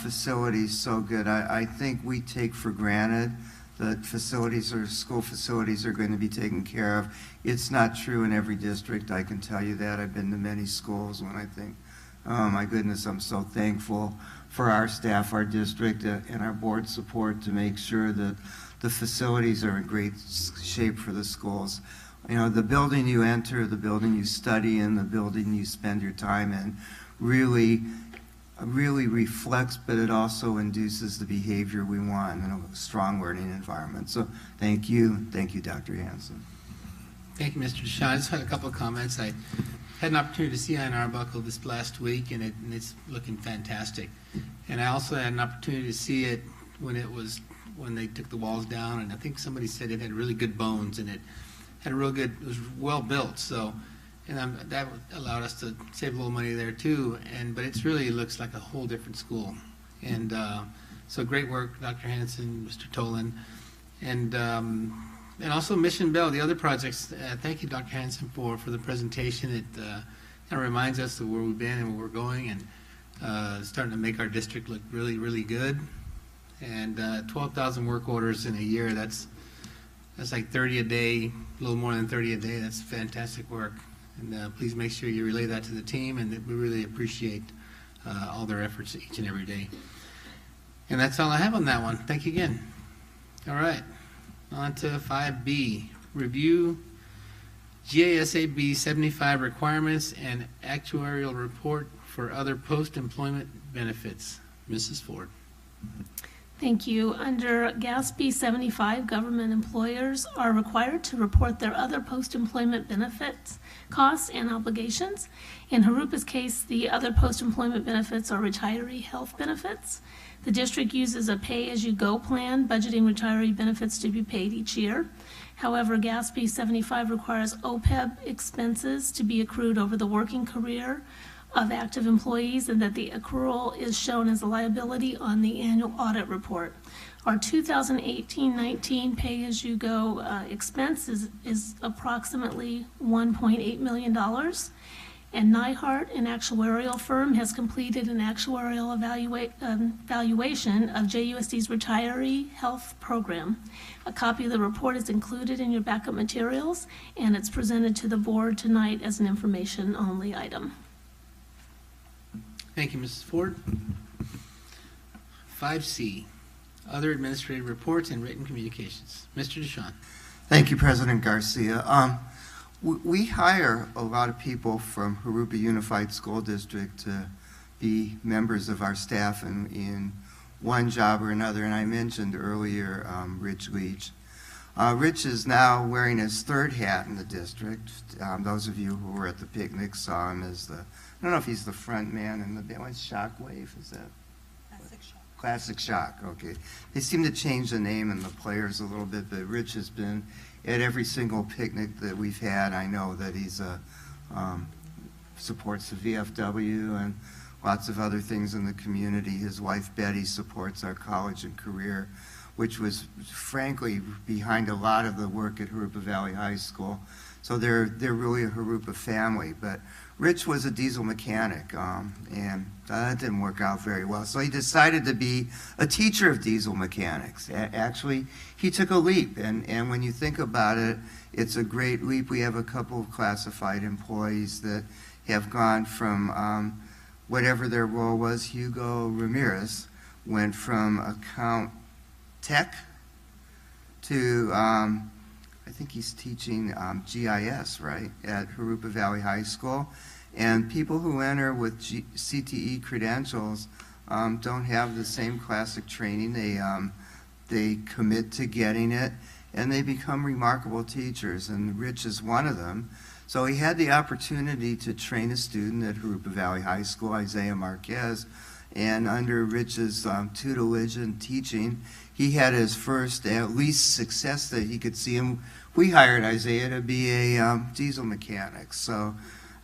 [SPEAKER 5] facilities so good. I think we take for granted that facilities or school facilities are going to be taken care of. It's not true in every district, I can tell you that. I've been to many schools when I think, oh my goodness, I'm so thankful for our staff, our district, and our board support to make sure that the facilities are in great shape for the schools. You know, the building you enter, the building you study in, the building you spend your time in really reflects, but it also induces the behavior we want in a strong learning environment. So thank you, Dr. Hansen.
[SPEAKER 1] Thank you, Mr. DeShawn. I just had a couple of comments. I had an opportunity to see Ann Arbuckle this last week, and it's looking fantastic. And I also had an opportunity to see it when they took the walls down, and I think somebody said it had really good bones, and it had it was well built. So, and that allowed us to save a little money there too. But it really looks like a whole different school. And so great work, Dr. Hansen, Mr. Tolan, and also Mission Bell, the other projects. Thank you, Dr. Hansen, for the presentation. It kind of reminds us of where we've been and where we're going, and starting to make our district look really, really good. And 12,000 work orders in a year, that's like 30 a day, a little more than 30 a day. That's fantastic work. And please make sure you relay that to the team, and we really appreciate all their efforts each and every day. And that's all I have on that one. Thank you again. All right, on to 5B, review GASAB 75 requirements and actuarial report for other post-employment benefits. Mrs. Ford.
[SPEAKER 14] Thank you. Under GASB 75, government employers are required to report their other post-employment benefits, costs, and obligations. In Harupa's case, the other post-employment benefits are retiree health benefits. The district uses a pay-as-you-go plan, budgeting retiree benefits to be paid each year. However, GASB 75 requires OPEB expenses to be accrued over the working career of active employees, and that the accrual is shown as a liability on the annual audit report. Our 2018-19 pay-as-you-go expense is approximately $1.8 million, and Nyhart, an actuarial firm, has completed an actuarial evaluation of JUSD's retiree health program. A copy of the report is included in your backup materials, and it's presented to the board tonight as an information-only item.
[SPEAKER 1] Thank you, Mrs. Ford. 5C, other administrative reports and written communications. Mr. DeShawn.
[SPEAKER 5] Thank you, President Garcia. We hire a lot of people from Jurupa Unified School District to be members of our staff in one job or another, and I mentioned earlier Rich Leach. Rich is now wearing his third hat in the district. Those of you who were at the picnic saw him as I don't know if he's the front man in the band. What's Shockwave? Is that?
[SPEAKER 3] Classic Shock.
[SPEAKER 5] Classic Shock, okay. They seem to change the name and the players a little bit, but Rich has been at every single picnic that we've had. I know that he's supports the VFW and lots of other things in the community. His wife Betty supports our college and career, which was frankly behind a lot of the work at Jurupa Valley High School. So they're really a Jurupa family. But Rich was a diesel mechanic, and that didn't work out very well. So he decided to be a teacher of diesel mechanics. Actually, he took a leap, and when you think about it, it's a great leap. We have a couple of classified employees that have gone from whatever their role was. Hugo Ramirez went from account tech to I think he's teaching GIS, right, at Jurupa Valley High School. And people who enter with CTE credentials don't have the same classic training. They commit to getting it, and they become remarkable teachers, and Rich is one of them. So he had the opportunity to train a student at Jurupa Valley High School, Isaiah Marquez, and under Rich's tutelage and teaching, he had his first, at least, success that he could see him we hired Isaiah to be a diesel mechanic. So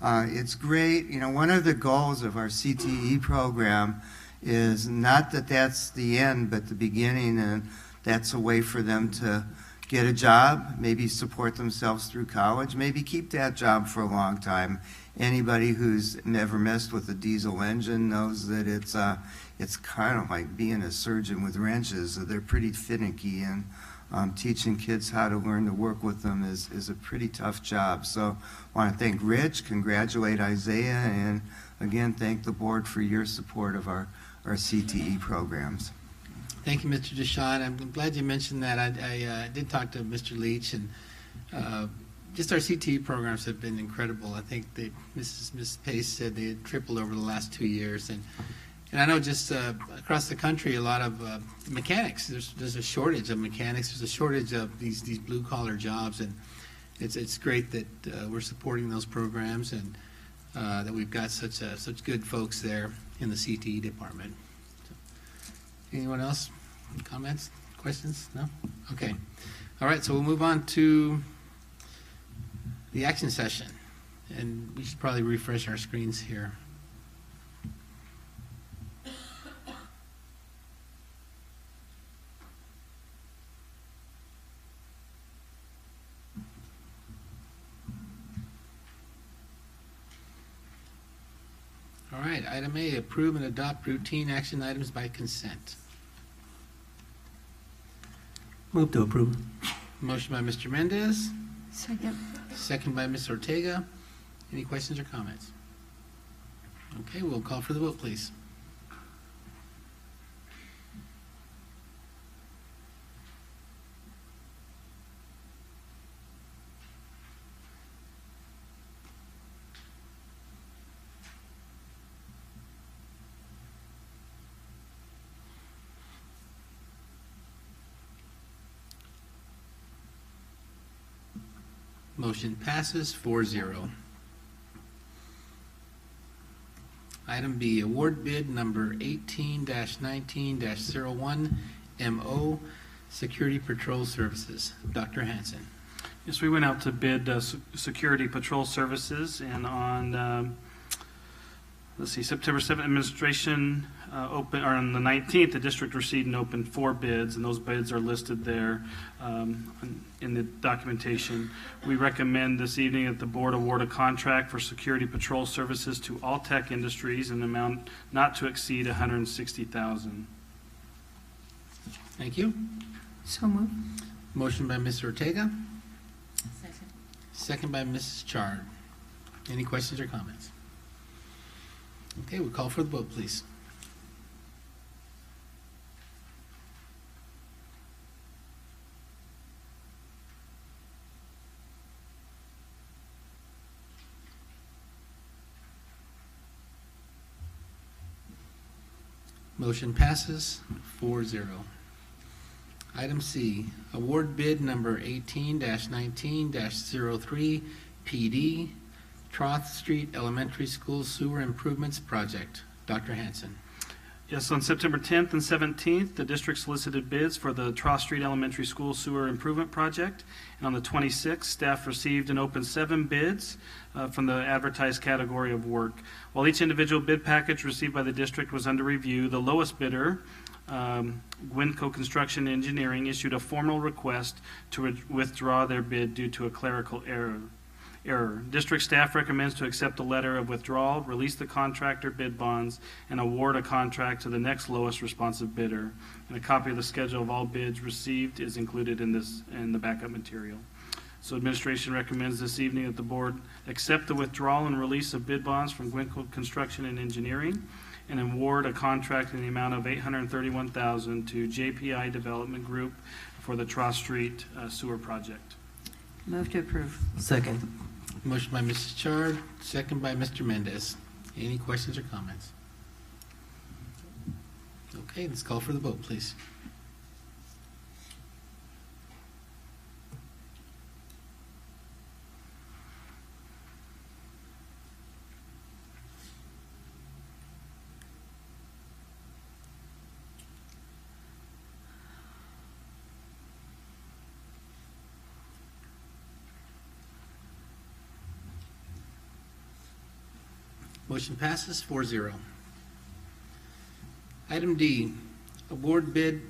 [SPEAKER 5] it's great. You know, one of the goals of our CTE program is not that that's the end, but the beginning, and that's a way for them to get a job, maybe support themselves through college, maybe keep that job for a long time. Anybody who's never messed with a diesel engine knows that it's kind of like being a surgeon with wrenches. They're pretty finicky, and teaching kids how to learn to work with them is a pretty tough job. So I want to thank Rich, congratulate Isaiah, and again, thank the board for your support of our CTE programs.
[SPEAKER 1] Thank you, Mr. Deshawn. I'm glad you mentioned that. I did talk to Mr. Leach, and just our CTE programs have been incredible. I think Ms. Pace said they had tripled over the last 2 years, and I know just across the country, a lot of mechanics. There's a shortage of mechanics. There's a shortage of these blue collar jobs, and it's great that we're supporting those programs, and that we've got such good folks there in the CTE department. Anyone else? Comments? Questions? No? Okay. All right, so we'll move on to the action session. And we should probably refresh our screens here. All right, item A, approve and adopt routine action items by consent.
[SPEAKER 9] Move to approve.
[SPEAKER 1] Motion by Mr. Mendez,
[SPEAKER 4] Second.
[SPEAKER 1] second by Ms. Ortega. Any questions or comments? Okay, we'll call for the vote, please. Motion passes 4-0. Item B, award bid number 18-19-01, MO, Security Patrol Services. Dr. Hanson.
[SPEAKER 13] Yes, we went out to bid security patrol services, and on September 7th, administration on the 19th, the district received and opened 4 bids, and those bids are listed there in the documentation. We recommend this evening that the board award a contract for security patrol services to Alltech Industries in an amount not to exceed $160,000.
[SPEAKER 1] Thank you.
[SPEAKER 10] So moved.
[SPEAKER 1] Motion by Ms. Ortega. Second. Second by Mrs. Chard. Any questions or comments? Okay, we'll call for the vote, please. Motion passes 4-0. Item C, award bid number 18-19-03, PD, Troth Street Elementary School Sewer Improvements Project. Dr. Hanson.
[SPEAKER 13] Yes, on September 10th and 17th, the district solicited bids for the Troth Street Elementary School Sewer Improvement Project. And on the 26th, staff received and opened 7 bids from the advertised category of work. While each individual bid package received by the district was under review, the lowest bidder, Gwinco Construction Engineering, issued a formal request to withdraw their bid due to a clerical error. District staff recommends to accept a letter of withdrawal, release the contractor bid bonds, and award a contract to the next lowest responsive bidder. And a copy of the schedule of all bids received is included in the backup material. So administration recommends this evening that the board accept the withdrawal and release of bid bonds from Gwinco Construction and Engineering and award a contract in the amount of $831,000 to JPI Development Group for the Troth Street sewer project.
[SPEAKER 2] Move to approve.
[SPEAKER 9] Second.
[SPEAKER 1] Motion by Mrs. Chard, second by Mr. Mendez. Any questions or comments? Okay, let's call for the vote, please. Motion passes 4-0. Item D, award bid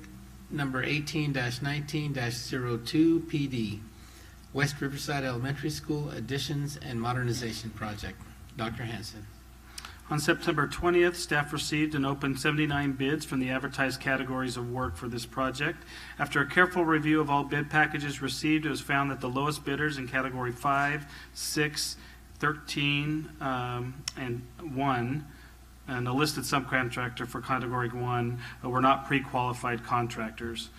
[SPEAKER 1] number 18-19-02 PD, West Riverside Elementary School Additions and Modernization Project. Dr. Hanson.
[SPEAKER 13] On September 20th, staff received and opened 79 bids from the advertised categories of work for this project. After a careful review of all bid packages received, it was found that the lowest bidders in category 5, 6, 13, and 1, and a listed subcontractor for category 1 were not pre-qualified contractors.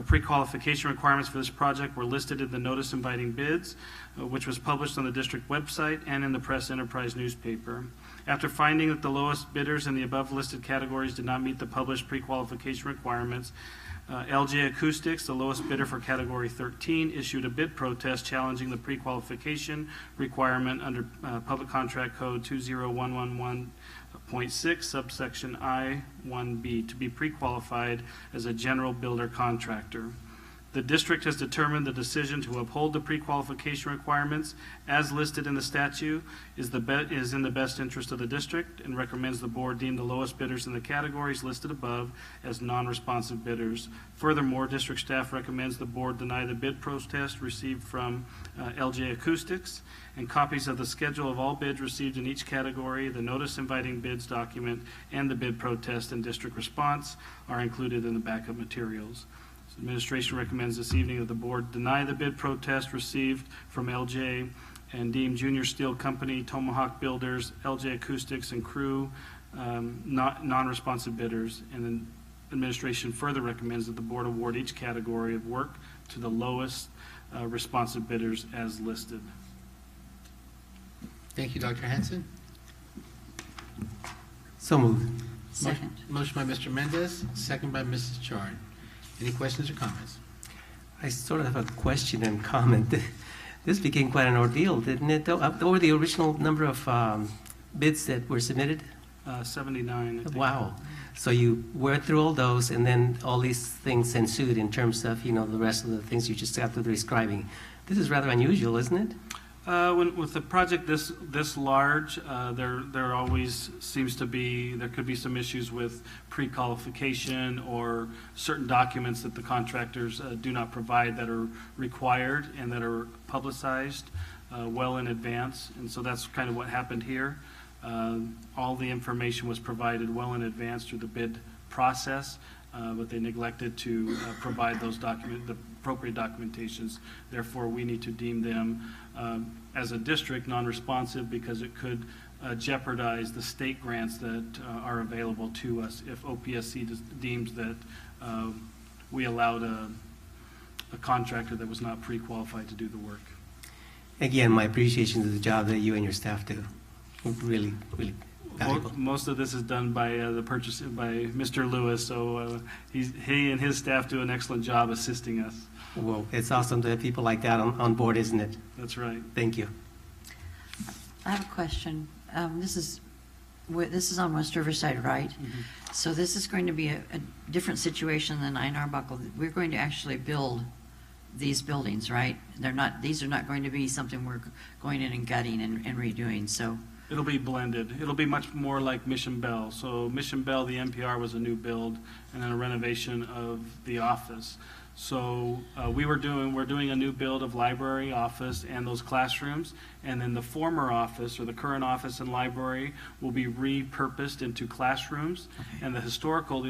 [SPEAKER 13] Pre-qualification requirements for this project were listed in the notice inviting bids, which was published on the district website and in the Press Enterprise newspaper. After finding that the lowest bidders in the above listed categories did not meet the published pre-qualification requirements, LJ Acoustics, the lowest bidder for category 13, issued a bid protest challenging the pre-qualification requirement under Public Contract Code 20111.6, subsection I-1B, to be pre-qualified as a general builder contractor. The district has determined the decision to uphold the pre-qualification requirements as listed in the statute is in the best interest of the district and recommends the board deem the lowest bidders in the categories listed above as non-responsive bidders. Furthermore, district staff recommends the board deny the bid protest received from LJ Acoustics, and copies of the schedule of all bids received in each category, the notice inviting bids document, and the bid protest and district response are included in the backup materials. Administration recommends this evening that the board deny the bid protest received from LJ and deem Junior Steel Company, Tomahawk Builders, LJ Acoustics, and Crew non-responsive bidders. And then administration further recommends that the board award each category of work to the lowest responsive bidders as listed.
[SPEAKER 1] Thank you, Dr. Hanson.
[SPEAKER 9] So moved.
[SPEAKER 2] Second.
[SPEAKER 1] Motion by Mr. Mendez, second by Mrs. Chard. Any questions or comments?
[SPEAKER 9] I sort of have a question and comment. This became quite an ordeal, didn't it? What were the original number of bids that were submitted?
[SPEAKER 13] 79, I think.
[SPEAKER 9] Wow. So you worked through all those, and then all these things ensued in terms of, the rest of the things you just got through describing. This is rather unusual, isn't it?
[SPEAKER 13] With a project this large, there always seems to be, there could be some issues with pre-qualification or certain documents that the contractors do not provide that are required and that are publicized well in advance. And so that's kind of what happened here. All the information was provided well in advance through the bid process, but they neglected to provide those the appropriate documentations. Therefore, we need to deem them as a district non-responsive because it could jeopardize the state grants that are available to us if OPSC deems that we allowed a contractor that was not pre-qualified to do the work.
[SPEAKER 9] Again, my appreciation to the job that you and your staff do. Really, really valuable.
[SPEAKER 13] Most of this is done by by Mr. Lewis, so he and his staff do an excellent job assisting us.
[SPEAKER 9] Well, it's awesome to have people like that on board, isn't it?
[SPEAKER 13] That's right.
[SPEAKER 9] Thank you.
[SPEAKER 2] I have a question. This is on West Riverside, right?
[SPEAKER 13] Mm-hmm.
[SPEAKER 2] So this is going to be a different situation than Einar Buckle. We're going to actually build these buildings, right? These are not going to be something we're going in and gutting and redoing, so.
[SPEAKER 13] It'll be blended. It'll be much more like Mission Bell. So Mission Bell, the NPR was a new build and then a renovation of the office. So we're doing a new build of library, office, and those classrooms. And then the former office or the current office and library will be repurposed into classrooms. Okay. And the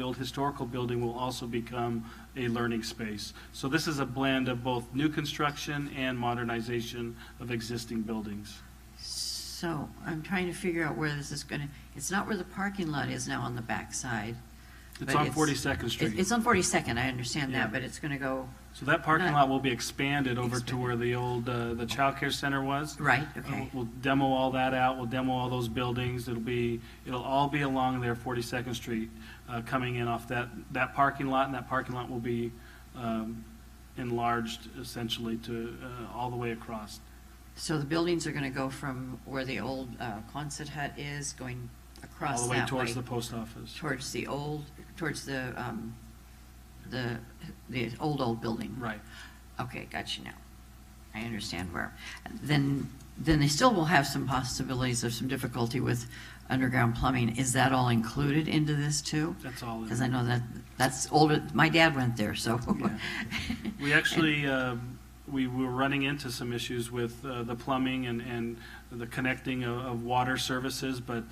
[SPEAKER 13] old historical building will also become a learning space. So this is a blend of both new construction and modernization of existing buildings.
[SPEAKER 2] So I'm trying to figure out where this is going to, it's not where the parking lot is now on the back side.
[SPEAKER 13] It's on 42nd Street.
[SPEAKER 2] It's on 42nd, I understand that, but it's going to go.
[SPEAKER 13] So that parking lot will be expanded over to where the old, the child care center was.
[SPEAKER 2] Right, okay.
[SPEAKER 13] We'll demo all that out, we'll demo all those buildings, it'll all be along there 42nd Street, coming in off that parking lot, and that parking lot will be enlarged essentially to all the way across.
[SPEAKER 2] So the buildings are going to go from where the old Quonset hut is, going across
[SPEAKER 13] all the way
[SPEAKER 2] that
[SPEAKER 13] towards the post office.
[SPEAKER 2] Towards the old building.
[SPEAKER 13] Right.
[SPEAKER 2] Okay, got you now. I understand where. Then then they still will have some possibilities of some difficulty with underground plumbing. Is that all included into this too?
[SPEAKER 13] That's all.
[SPEAKER 2] Because I know that's older, my dad went there, so.
[SPEAKER 13] Yeah. We actually, we were running into some issues with the plumbing and the connecting of water services, but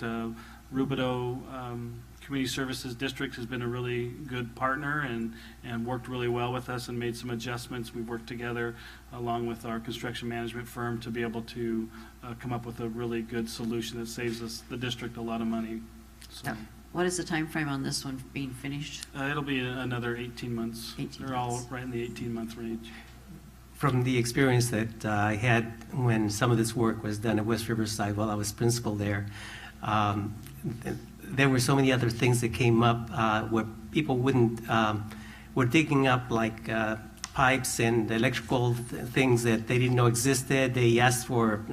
[SPEAKER 13] Rubidoux Community Services District has been a really good partner and worked really well with us and made some adjustments. We've worked together along with our construction management firm to be able to come up with a really good solution that saves us, the district, a lot of money. So,
[SPEAKER 2] What is the time frame on this one being finished?
[SPEAKER 13] it'll be another 18 months.
[SPEAKER 2] 18
[SPEAKER 13] They're all
[SPEAKER 2] months.
[SPEAKER 13] right in the 18-month range.
[SPEAKER 9] From the experience that I had when some of this work was done at West Riverside while I was principal there, there were so many other things that came up where people were digging up like pipes and electrical things that they didn't know existed. They asked for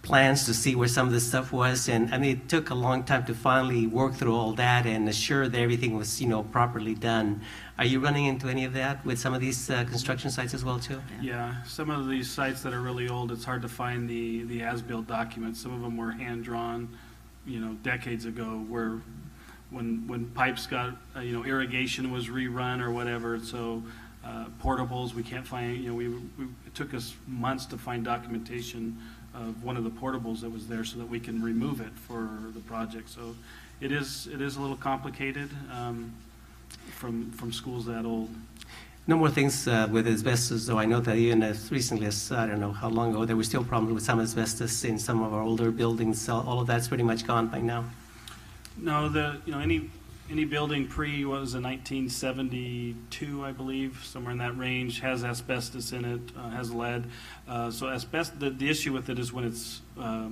[SPEAKER 9] plans to see where some of this stuff was, and I mean, it took a long time to finally work through all that and assure that everything was, properly done. Are you running into any of that with some of these construction sites as well too?
[SPEAKER 13] Yeah, some of these sites that are really old, it's hard to find the as-built documents. Some of them were hand-drawn, decades ago, where when pipes got, irrigation was rerun or whatever. So portables, we can't find, it took us months to find documentation of one of the portables that was there so that we can remove it for the project. So it is a little complicated from schools that old.
[SPEAKER 9] No more things with asbestos, though I know that even as recently as, I don't know how long ago, there were still problems with some asbestos in some of our older buildings. So all of that's pretty much gone by now.
[SPEAKER 13] No, any building was in 1972, I believe, somewhere in that range, has asbestos in it, has lead. So asbestos, the issue with it is when it's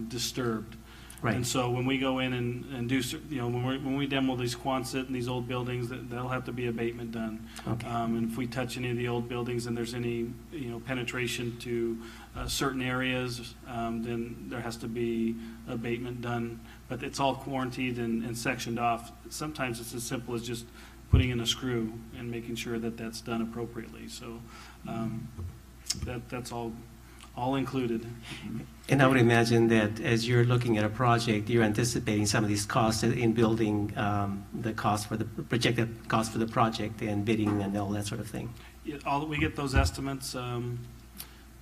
[SPEAKER 13] disturbed.
[SPEAKER 9] Right.
[SPEAKER 13] And so when we go in and do, when we demo these Quonset and these old buildings, there'll have to be abatement done.
[SPEAKER 9] Okay.
[SPEAKER 13] And if we touch any of the old buildings and there's any, penetration to certain areas, then there has to be abatement done. But it's all quarantined and sectioned off. Sometimes it's as simple as just putting in a screw and making sure that that's done appropriately. So that's all included.
[SPEAKER 9] And I would imagine that as you're looking at a project, you're anticipating some of these costs in building, the cost for the projected cost for the project and bidding and all that sort of thing.
[SPEAKER 13] Yeah, we get those estimates.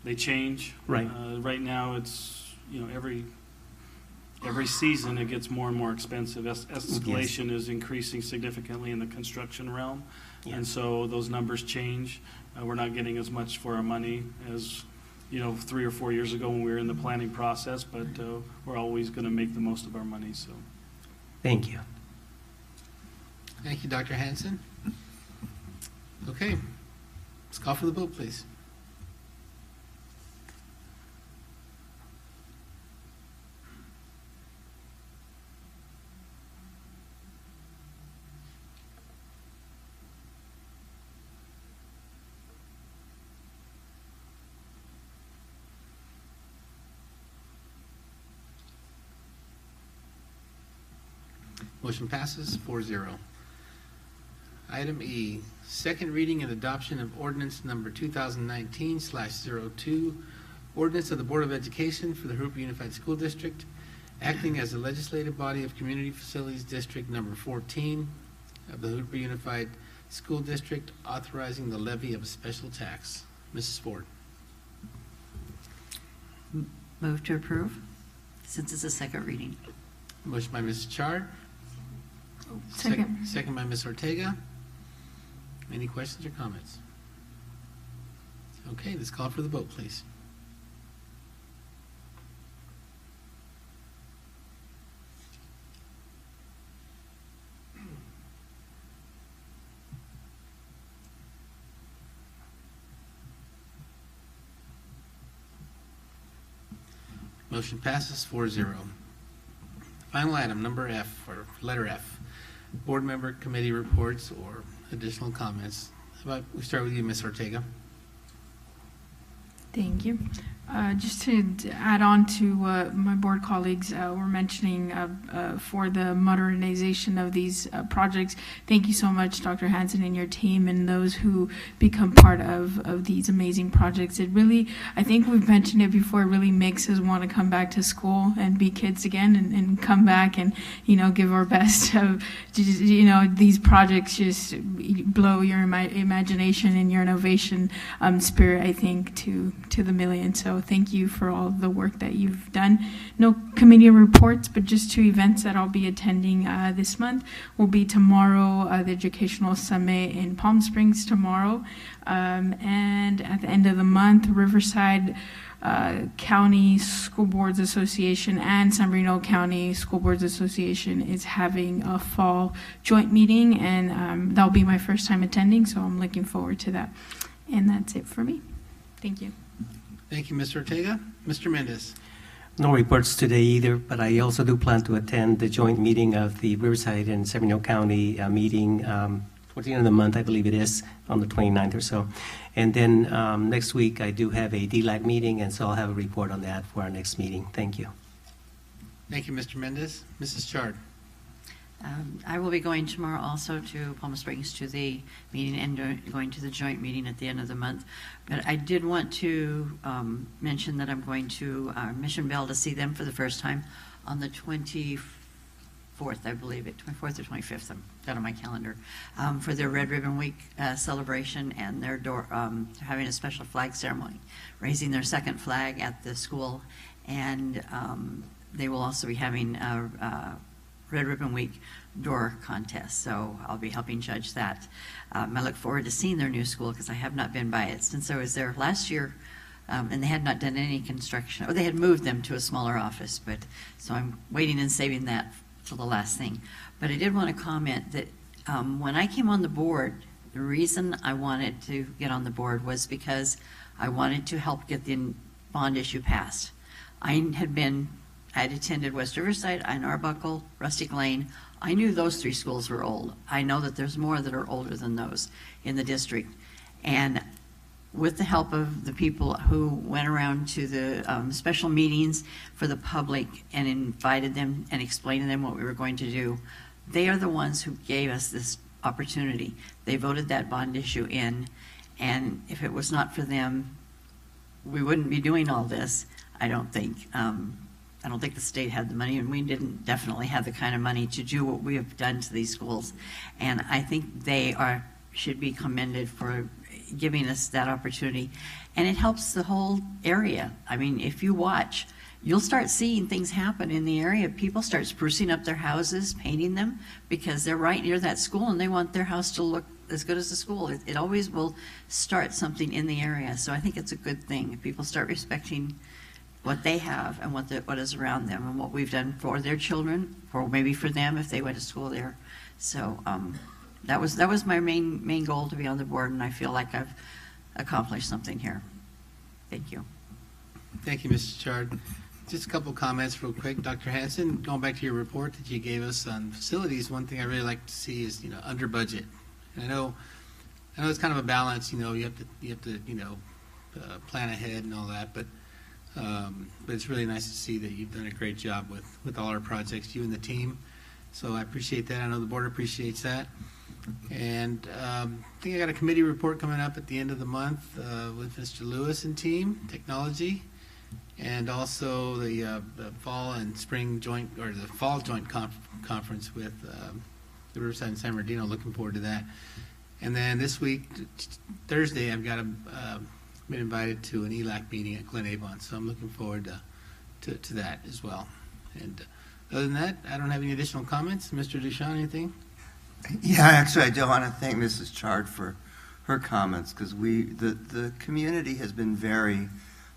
[SPEAKER 13] They change.
[SPEAKER 9] Right.
[SPEAKER 13] Right now, it's every season it gets more and more expensive. Escalation is increasing significantly in the construction realm, and so those numbers change. We're not getting as much for our money as 3 or 4 years ago when we were in the planning process, but we're always going to make the most of our money. So,
[SPEAKER 9] thank you.
[SPEAKER 1] Thank you, Dr. Hanson. Okay, let's call for the vote, please. Motion passes 4-0. Item E, second reading and adoption of ordinance number 2019/02, ordinance of the Board of Education for the Jurupa Unified School District, acting as the legislative body of Community Facilities District number 14 of the Jurupa Unified School District, authorizing the levy of a special tax. Mrs. Ford.
[SPEAKER 2] Move to approve, since it's a second reading.
[SPEAKER 1] Motion by Mrs. Chard.
[SPEAKER 10] Second.
[SPEAKER 1] Second by Ms. Ortega. Any questions or comments? Okay, let's call for the vote, please. Motion passes 4-0. Final item, number F, or letter F, board member committee reports or additional comments. How about we start with you, Ms. Ortega?
[SPEAKER 10] Thank you. Just to add on to what my board colleagues were mentioning for the modernization of these projects, thank you so much, Dr. Hansen and your team, and those who become part of these amazing projects. It really, I think we've mentioned it before, it really makes us want to come back to school and be kids again, and come back and, give our best. These projects just blow your imagination and your innovation spirit, I think, to the million. So thank you for all the work that you've done. No committee reports, but just 2 events that I'll be attending this month will be tomorrow, the Educational Summit in Palm Springs tomorrow, and at the end of the month, Riverside County School Boards Association and San Bernardino County School Boards Association is having a fall joint meeting, and that'll be my first time attending, so I'm looking forward to that. And that's it for me. Thank you.
[SPEAKER 1] Thank you, Mr. Ortega. Mr. Mendez.
[SPEAKER 9] No reports today either, but I also do plan to attend the joint meeting of the Riverside and San Bernardino County meeting towards the end of the month, I believe it is, on the 29th or so. And then next week I do have a DLAC meeting, and so I'll have a report on that for our next meeting. Thank you.
[SPEAKER 1] Thank you, Mr. Mendez. Mrs. Chard.
[SPEAKER 2] I will be going tomorrow also to Palm Springs to the meeting and going to the joint meeting at the end of the month. But I did want to mention that I'm going to Mission Bell to see them for the first time on the 24th, I believe it, 24th or 25th, I've got on my calendar, for their Red Ribbon Week celebration, and they're having a special flag ceremony, raising their 2nd flag at the school, and they will also be having a Red Ribbon Week door contest, so I'll be helping judge that. I look forward to seeing their new school because I have not been by it since I was there last year, and they had not done any construction, or they had moved them to a smaller office, but so I'm waiting and saving that till the last thing. But I did want to comment that when I came on the board, the reason I wanted to get on the board was because I wanted to help get the bond issue passed. I had attended West Riverside, Iron Arbuckle, Rustic Lane. I knew those 3 schools were old. I know that there's more that are older than those in the district. And with the help of the people who went around to the special meetings for the public and invited them and explained to them what we were going to do, they are the ones who gave us this opportunity. They voted that bond issue in, and if it was not for them, we wouldn't be doing all this, I don't think. I don't think the state had the money, and we didn't definitely have the kind of money to do what we have done to these schools. And I think they should be commended for giving us that opportunity. And it helps the whole area. I mean, if you watch, you'll start seeing things happen in the area. People start sprucing up their houses, painting them, because they're right near that school and they want their house to look as good as the school. It always will start something in the area. So I think it's a good thing if people start respecting what they have and what is around them and what we've done for their children, or maybe for them if they went to school there. So that was my main goal, to be on the board, and I feel like I've accomplished something here. Thank you.
[SPEAKER 1] Thank you, Mrs. Chard. Just a couple comments real quick. Dr. Hansen, going back to your report that you gave us on facilities, one thing I really like to see is, under budget. And I know it's kind of a balance, you have to plan ahead and all that, but it's really nice to see that you've done a great job with all our projects, you and the team. So I appreciate that. I know the board appreciates that. And I think I got a committee report coming up at the end of the month with Mr. Lewis and team, technology, and also the fall and spring joint, or the fall joint conference with the Riverside and San Bernardino. Looking forward to that. And then this week, Thursday, I've got been invited to an ELAC meeting at Glen Avon, so I'm looking forward to that as well. And other than that, I don't have any additional comments. Mr. Duchamp, anything?
[SPEAKER 5] Yeah, actually, I do want to thank Mrs. Chard for her comments, because the community has been very,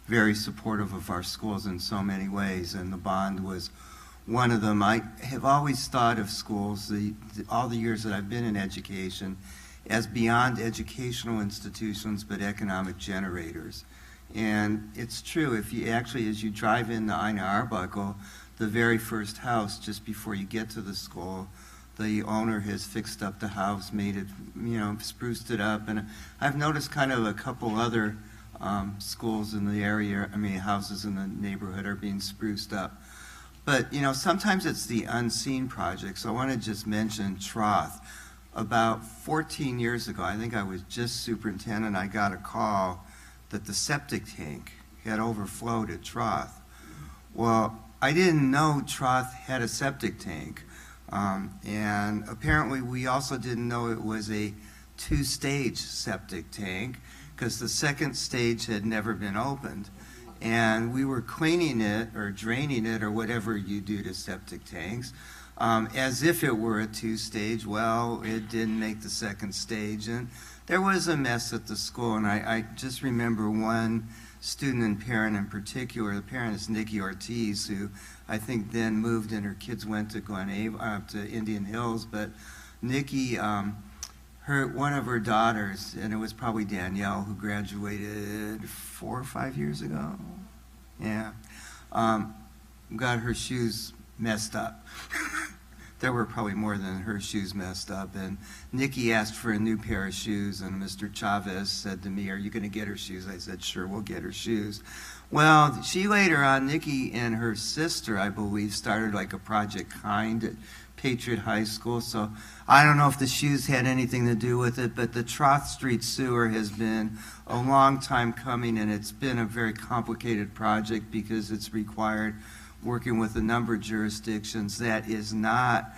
[SPEAKER 5] very supportive of our schools in so many ways, and the bond was one of them. I have always thought of schools, all the years that I've been in education, as beyond educational institutions, but economic generators. And it's true, if you actually, as you drive in the Ina Arbuckle, the very first house just before you get to the school, the owner has fixed up the house, made it, spruced it up. And I've noticed kind of a couple other schools in the area, houses in the neighborhood are being spruced up. But, sometimes it's the unseen projects. So I want to just mention Troth. About 14 years ago, I think I was just superintendent, I got a call that the septic tank had overflowed at Troth. Well, I didn't know Troth had a septic tank. And apparently we also didn't know it was a 2-stage septic tank because the second stage had never been opened. And we were cleaning it or draining it or whatever you do to septic tanks as if it were a 2-stage. Well, it didn't make the second stage, and there was a mess at the school. And I just remember one student and parent in particular. The parent is Nikki Ortiz, who I think then moved and her kids went to to Indian Hills. But Nikki, one of her daughters, and it was probably Danielle, who graduated 4 or 5 years ago. Yeah, got her shoes messed up. There were probably more than her shoes messed up. And Nikki asked for a new pair of shoes, and Mr. Chavez said to me, "Are you going to get her shoes?" I said, "Sure, we'll get her shoes." Well, she later on, Nikki and her sister, I believe, started like a Project Kind at Patriot High School. So I don't know if the shoes had anything to do with it, but the Troth Street sewer has been a long time coming, and it's been a very complicated project because it's required working with a number of jurisdictions that is not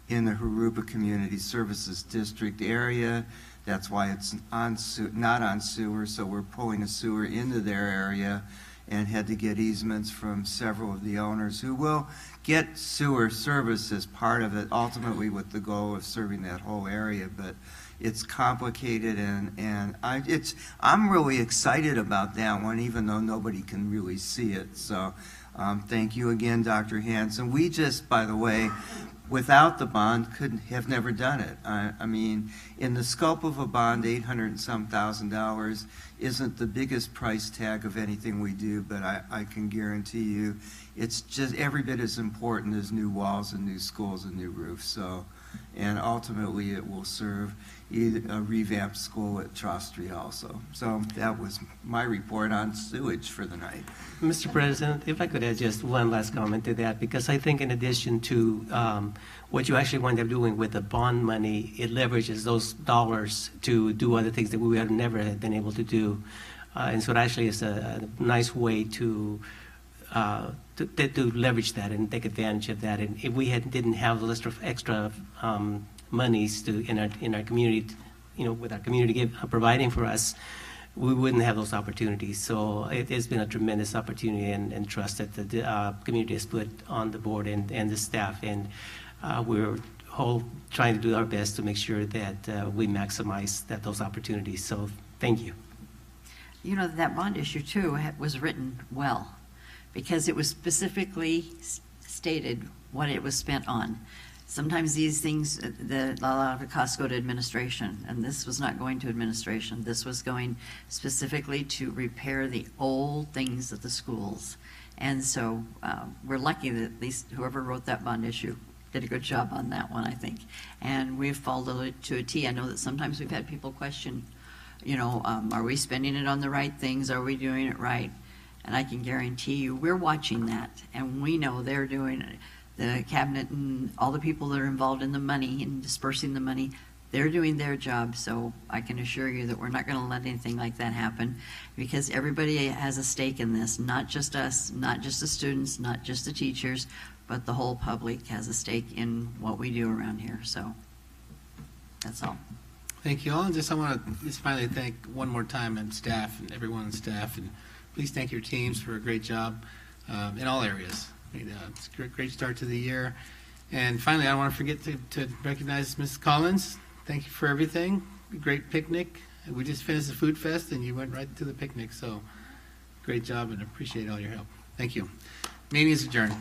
[SPEAKER 5] in the Jurupa Community Services District area. That's why it's not on sewer, so we're pulling a sewer into their area and had to get easements from several of the owners who will get sewer service as part of it, ultimately with the goal of serving that whole area. But it's complicated, and I'm really excited about that one, even though nobody can really see it. So thank you again, Dr. Hanson. We just, by the way, without the bond, couldn't have never done it. I mean, in the scope of a bond, $800 and some thousand isn't the biggest price tag of anything we do, but I can guarantee you it's just every bit as important as new walls and new schools and new roofs. So, and ultimately it will serve a revamped school at Troth Street also. So that was my report on sewage for the night.
[SPEAKER 9] Mr. President, if I could add just one last comment to that, because I think in addition to what you actually wind up doing with the bond money, it leverages those dollars to do other things that we would have never have been able to do. And so it actually is a nice way to leverage that and take advantage of that. And if we didn't have the list of extra monies in our community, with our community providing for us, we wouldn't have those opportunities. So it has been a tremendous opportunity and trust that the community has put on the board and the staff. And we're trying to do our best to make sure that we maximize those opportunities. So thank you.
[SPEAKER 2] That bond issue too was written well, because it was specifically stated what it was spent on. Sometimes these things, a lot of the costs go to administration, and this was not going to administration. This was going specifically to repair the old things at the schools. And so we're lucky that at least whoever wrote that bond issue did a good job on that one, I think. And we've followed it to a T. I know that sometimes we've had people question, are we spending it on the right things? Are we doing it right? And I can guarantee you we're watching that, and we know they're doing it. The cabinet and all the people that are involved in the money and dispersing the money, they're doing their job. So I can assure you that we're not going to let anything like that happen, because everybody has a stake in this, not just us, not just the students, not just the teachers, but the whole public has a stake in what we do around here. So that's all.
[SPEAKER 1] Thank you all. And I want to finally thank one more time and staff and everyone on staff, and please thank your teams for a great job in all areas. It's a great start to the year. And finally, I don't want to forget to recognize Ms. Collins. Thank you for everything. Great picnic. We just finished the food fest, and you went right to the picnic. So great job, and appreciate all your help. Thank you. Meeting is adjourned.